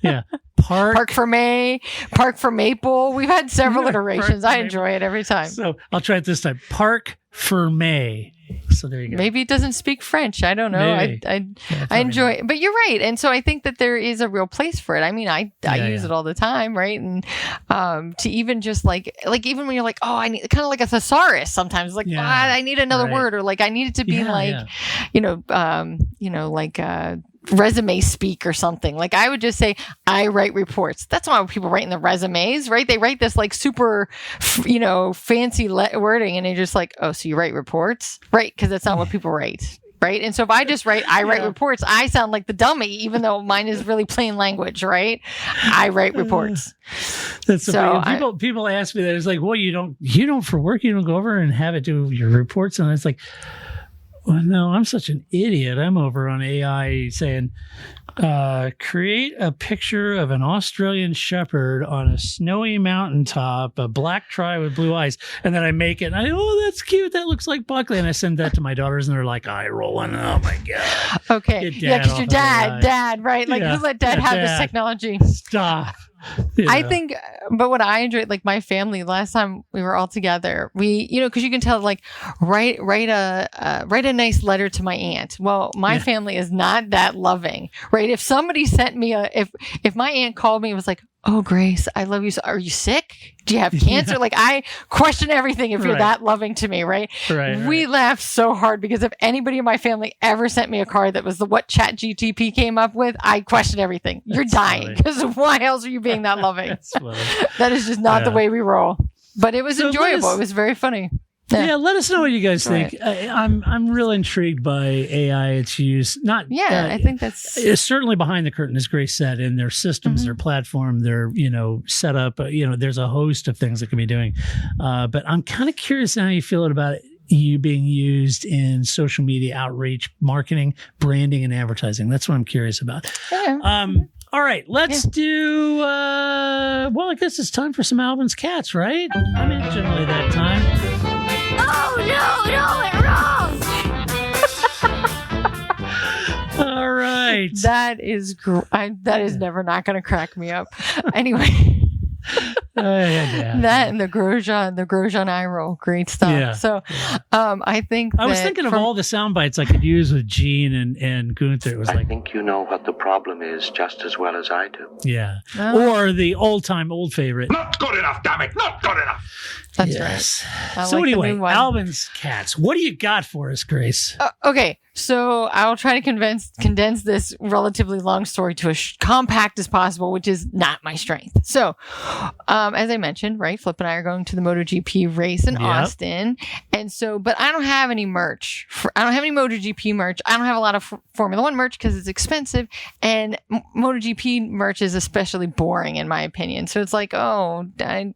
Yeah. Park for May, Park for Maple. We've had several iterations. I enjoy it every time. So I'll try it this time. Park for May. So there you go. Maybe it doesn't speak French. I don't know. I enjoy it. But you're right. And so I think that there is a real place for it. I mean, I use it all the time, right? And to even just like even when you're like, oh, I need kind of like a thesaurus sometimes, like, I need another word, or like I need it to be resume speak or something. Like I would just say, I write reports. That's why people write in the resumes, right? They write this like super, fancy wording, and they're just like, oh, so you write reports, right? Because that's not what people write. Right. And so if I just write reports, I sound like the dummy, even though mine is really plain language, right? I write reports. That's so people ask me that. It's like, well, you don't for work, you don't go over and have it do your reports. And it's like, well, no, I'm such an idiot. I'm over on AI saying, create a picture of an Australian shepherd on a snowy mountaintop, a black tri with blue eyes. And then I make it. And that's cute. That looks like Buckley. And I send that to my daughters and they're like, eye rolling. Oh my God. Okay. Yeah, because your dad, right? Like, who let dad have this technology? Stop. I think, but what I enjoyed, like my family, last time we were all together, we, because you can tell, like, write a nice letter to my aunt. Well, my family is not that loving, right? If somebody sent me if my aunt called me and was like, "Oh, Grace, I love you. Are you sick? Do you have cancer?" Like, I question everything if you're that loving to me, right? We laughed so hard because if anybody in my family ever sent me a card that was what ChatGTP came up with, I question everything. You're dying because why else are you being that loving? That is just not the way we roll. But it was enjoyable. It was very funny. Yeah, let us know what you guys think. I'm real intrigued by AI. Its use. I think that's certainly behind the curtain, as Grace said, in their systems, their platform, their setup. There's a host of things that can be doing. But I'm kind of curious how you feel about you being used in social media outreach, marketing, branding, and advertising. That's what I'm curious about. All right, let's do, I guess it's time for some Alvin's Cats, right? I mean, generally that time. Oh, no, it wrong! All right. That is never not going to crack me up. Anyway. That and the Grosjean eye roll, great stuff. Yeah. So, I think I was thinking of all the sound bites I could use with Gene and Gunther. It was I think you know what the problem is just as well as I do. Yeah. Or the old favorite. Not good enough, damn it! Not good enough. That's right. So anyway, Alvin's Cats. What do you got for us, Grace? Okay. So I'll try to condense this relatively long story to as compact as possible, which is not my strength. So, as I mentioned, right, Flip and I are going to the MotoGP race in Austin. And so, but I don't have any merch. I don't have any MotoGP merch. I don't have a lot of Formula One merch because it's expensive. And MotoGP merch is especially boring, in my opinion. So it's like, do I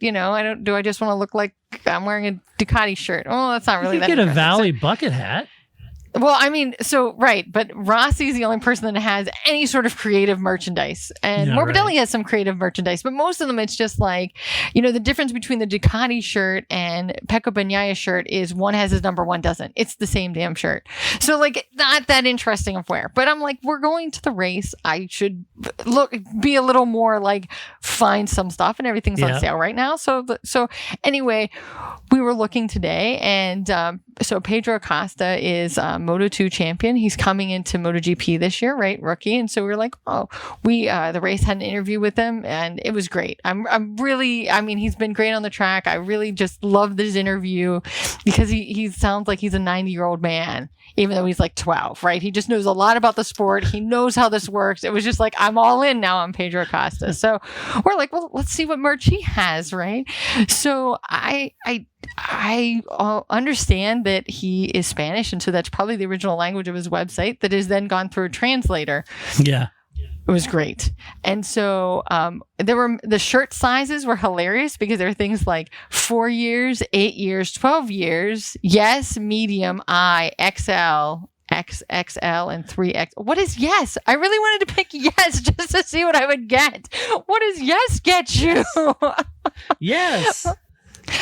just want to look like I'm wearing a Ducati shirt? Oh, that's not really that impressive. Get a Valley So, bucket hat. Well, I mean, but Rossi's the only person that has any sort of creative merchandise. And Morbidelli has some creative merchandise, but most of them, it's just like, the difference between the Ducati shirt and Pecco Bagnaia shirt is one has his number, one doesn't. It's the same damn shirt. So, like, not that interesting of wear. But I'm like, we're going to the race. I should be a little more like, find some stuff, and everything's on sale right now. So anyway, we were looking today, and so Pedro Acosta is Moto2 champion. He's coming into MotoGP this year, right? Rookie. And so we were like, the race had an interview with him, and it was great. He's been great on the track. I really just love this interview because he sounds like he's a 90-year-old man, even though he's like 12, right? He just knows a lot about the sport. He knows how this works. It was just like, I'm all in now on Pedro Acosta. So we're like, well, let's see what merch he has, right? So I understand that he is Spanish, and so that's probably the original language of his website that has then gone through a translator. Yeah. It was great. And so the shirt sizes were hilarious because there were things like 4 years, 8 years, 12 years, yes, medium, I, XL, XXL, and 3X. What is yes? I really wanted to pick yes just to see what I would get. What does yes get you? Yes.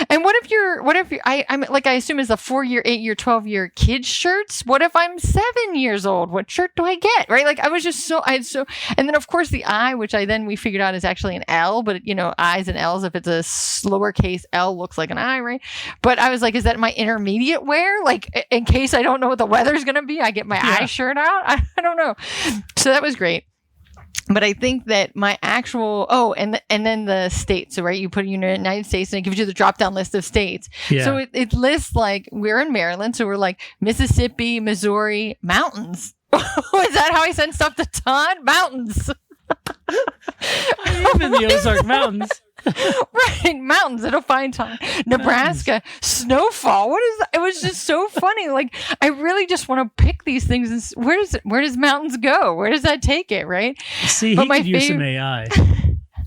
And what if I'm like, I assume it's a 4 year, 8 year, 12 year kids shirts. What if I'm 7 years old? What shirt do I get? Right. Like and then of course the I, which we figured out is actually an L, but I's and L's, if it's a lowercase L looks like an I, right? But I was like, is that my intermediate wear? Like in case I don't know what the weather's going to be, I get my I shirt out. I don't know. So that was great. But I think that my actual and then the states. So right, you put in the United States and it gives you the drop down list of states. Yeah. So it lists like we're in Maryland, so we're like Mississippi, Missouri, mountains. Is that how I send stuff to Todd? Mountains. I'm in the Ozark Mountains. Right, mountains at a fine time. Nebraska, snowfall. What is that? It was just so funny. Like, I really just want to pick these things. And where does mountains go? Where does that take it? Right. See, he could use some AI.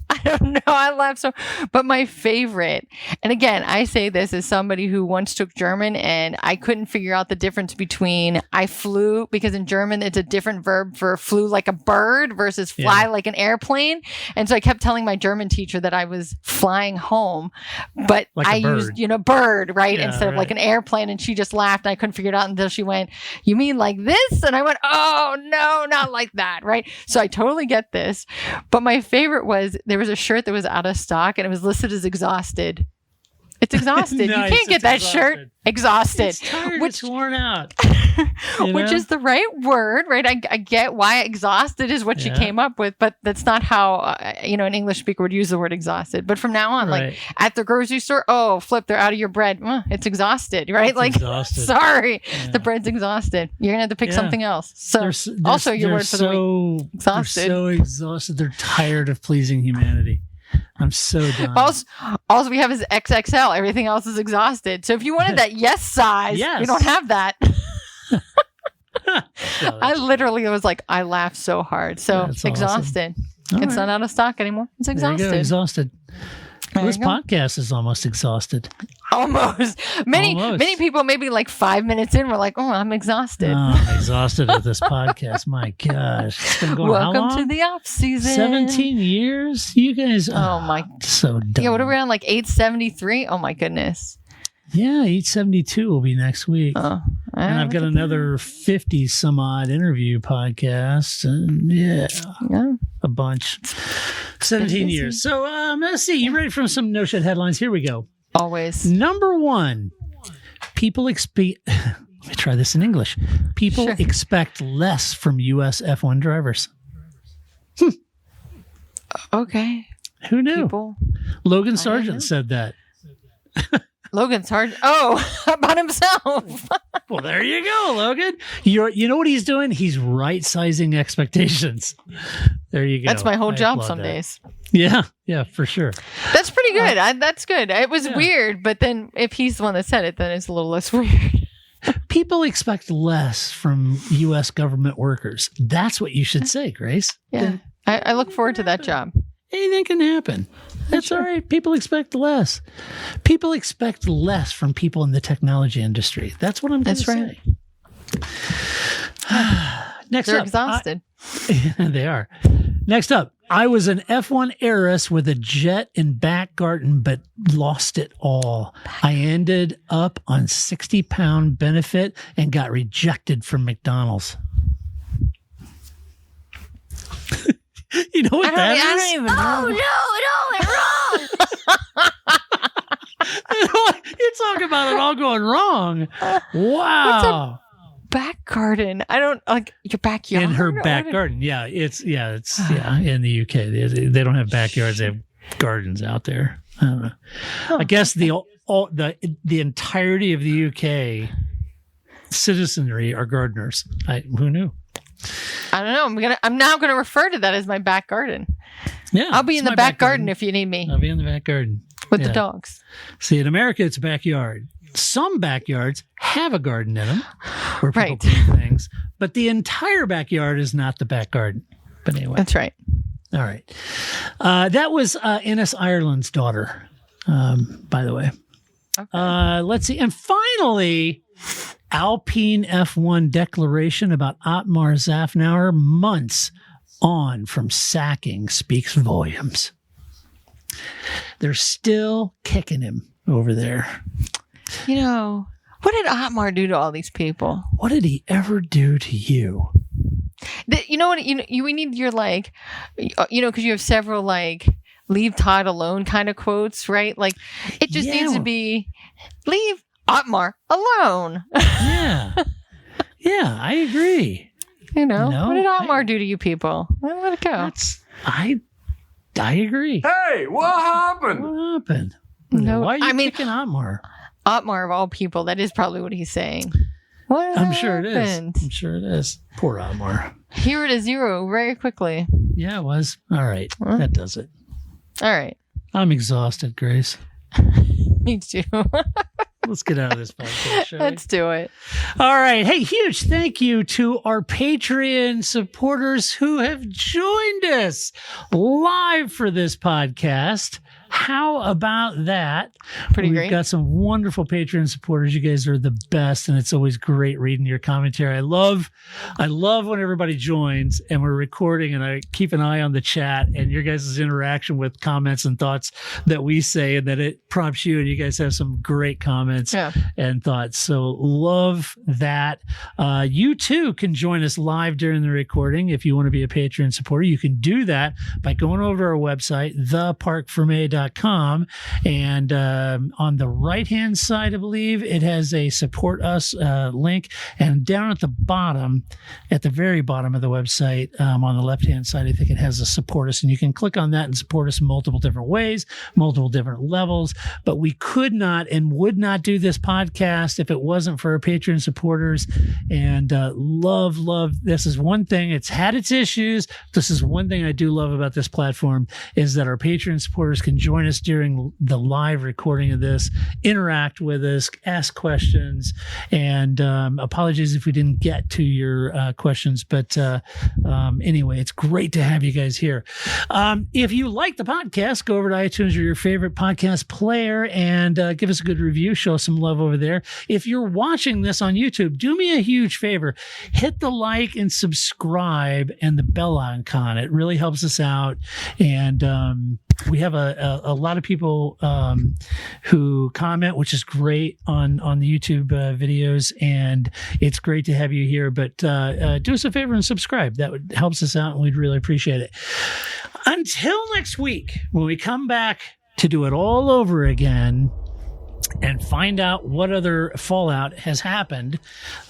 I don't know. I laugh but my favorite, and again, I say this as somebody who once took German and I couldn't figure out the difference between I flew, because in German it's a different verb for flew like a bird versus fly like an airplane. And so I kept telling my German teacher that I was flying home, but like I used, bird, right? Instead of like an airplane. And she just laughed and I couldn't figure it out until she went, "You mean like this?" And I went, "Oh no, not like that." Right. So I totally get this. But my favorite was there was a a shirt that was out of stock and it was listed as exhausted. It's exhausted. Nice, you can't get that exhausted. shirt exhausted. It's tired, which, it's worn out. Which is the right word, right? I get why exhausted is what you came up with, but that's not how, an English speaker would use the word exhausted. But from now on, like at the grocery store, flip, they're out of your bread. It's exhausted, right? It's like, exhausted. Sorry, the bread's exhausted. You're going to have to pick something else. So also your word for the week. Exhausted. They're so exhausted. They're tired of pleasing humanity. I'm so done. Also, we have is XXL. Everything else is exhausted. So if you wanted that yes size, we don't have that. I literally was like, I laughed so hard. So exhausted. Awesome. It's not out of stock anymore. It's exhausted. There you go, exhausted. Well, this podcast is almost exhausted. Almost. Many people, maybe like 5 minutes in, were like, "Oh, I'm exhausted." I'm exhausted with this podcast. My gosh, it's been going Welcome to the off season. 17 years. You guys. Oh my, so dumb. Yeah, what are we on? Like 873? Oh my goodness. Yeah, 872 will be next week. And I've got another 50 some odd interview podcasts. And a bunch. 17 years. So let's see. You ready for some no shit headlines? Here we go. Always. Number one, people expect. Let me try this in English. People expect less from U.S. F1 drivers. Okay. Who knew? Logan Sargent said that. Logan Sargent. Oh, about himself. Well, there you go, Logan. You know what he's doing? He's right-sizing expectations. There you go. That's my whole job some days. Yeah, for sure. That's pretty good. That's good. It was weird, but then if he's the one that said it, then it's a little less weird. People expect less from U.S. government workers. That's what you should say, Grace. Yeah. I look forward to that job. Anything can happen. That's all right. People expect less. People expect less from people in the technology industry. That's what I'm going to say. Next They're up. Exhausted. They are. Next up. I was an F1 heiress with a jet in back garden, but lost it all. I ended up on 60-pound benefit and got rejected from McDonald's. You know what that is? I don't even know. Oh, no. You're talking about it all going wrong. Wow. Back garden. I don't like your backyard. In her back garden. Yeah, it's in the UK. They don't have backyards. They have gardens out there. I don't know. I guess the entirety of the UK citizenry are gardeners. Who knew? I don't know. I'm now gonna refer to that as my back garden. Yeah, I'll be in the back garden if you need me. I'll be in the back garden with the dogs. See, in America, it's a backyard. Some backyards have a garden in them where people plant things, but the entire backyard is not the back garden. But anyway, that's right. All right, that was Ines Ireland's daughter, by the way. Okay. Let's see, and finally. Alpine F1 declaration about Ottmar Szafnauer months on from sacking speaks volumes. They're still kicking him over there. You know, what did Ottmar do to all these people? What did he ever do to you? You know what? We need your because you have several leave Todd alone kind of quotes, right? Like it just needs to be leave Ottmar alone. Yeah, I agree. You know what did Ottmar do to you people? Let it go. I agree. Hey, what happened? What happened? No, why are you picking Ottmar? Ottmar of all people, that is probably what he's saying. I'm sure it is. Poor Ottmar. Hero to zero very quickly. Yeah, it was. All right. That does it. All right. I'm exhausted, Grace. Me too. Let's get out of this podcast, shall we? Let's do it. All right. Hey, huge thank you to our Patreon supporters who have joined us live for this podcast. how about that? Pretty We've great. got some wonderful Patreon supporters. You guys are the best, and it's always great reading your commentary. I love when everybody joins and we're recording, and I keep an eye on the chat and your guys' interaction with comments and thoughts that we say, and that it prompts you, and you guys have some great comments and thoughts. So love that. You too can join us live during the recording. If you want to be a Patreon supporter, you can do that by going over to our website, theparkforme.com, and on the right hand side, I believe it has a support us link, and down at the bottom, at the very bottom of the website, on the left hand side, I think it has a support us, and you can click on that and support us in multiple different ways, multiple different levels. But we could not and would not do this podcast if it wasn't for our Patreon supporters. And love this is one thing. It's had its issues. This is one thing I do love about this platform, is that our Patreon supporters can join us during the live recording of this, interact with us, ask questions, and apologies if we didn't get to your questions, but anyway, it's great to have you guys here. If you like the podcast, go over to iTunes or your favorite podcast player and give us a good review. Show us some love over there. If you're watching this on YouTube, do me a huge favor. Hit the like and subscribe and the bell icon. It really helps us out. And we have a lot of people who comment, which is great on the YouTube videos. And it's great to have you here. But do us a favor and subscribe. That helps us out, and we'd really appreciate it. Until next week, when we come back to do it all over again and find out what other fallout has happened.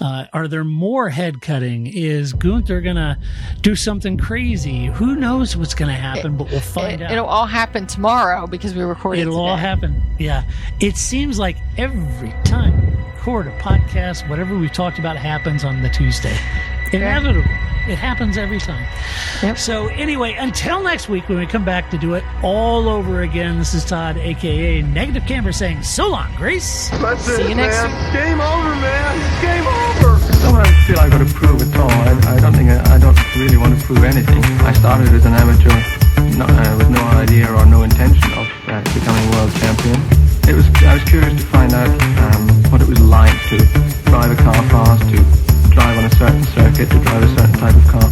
Are there more head cutting? Is Gunther going to do something crazy? Who knows what's going to happen, but we'll find out. It'll all happen tomorrow because we recorded It'll today. all happen. Yeah. It seems like every time we record a podcast, whatever we've talked about happens on the Tuesday. Inevitable. It happens every time. Yep. So anyway, until next week when we come back to do it all over again, this is Todd, a.k.a. Negative Camera, saying so long, Grace. That's See it, you next man. week. Game over, man. Game over. I don't feel I've got to prove at all. I don't really want to prove anything. I started as an amateur with no idea or no intention of becoming world champion. I was curious to find out what it was like to drive a car fast, to drive on a certain circuit, to drive a certain type of car.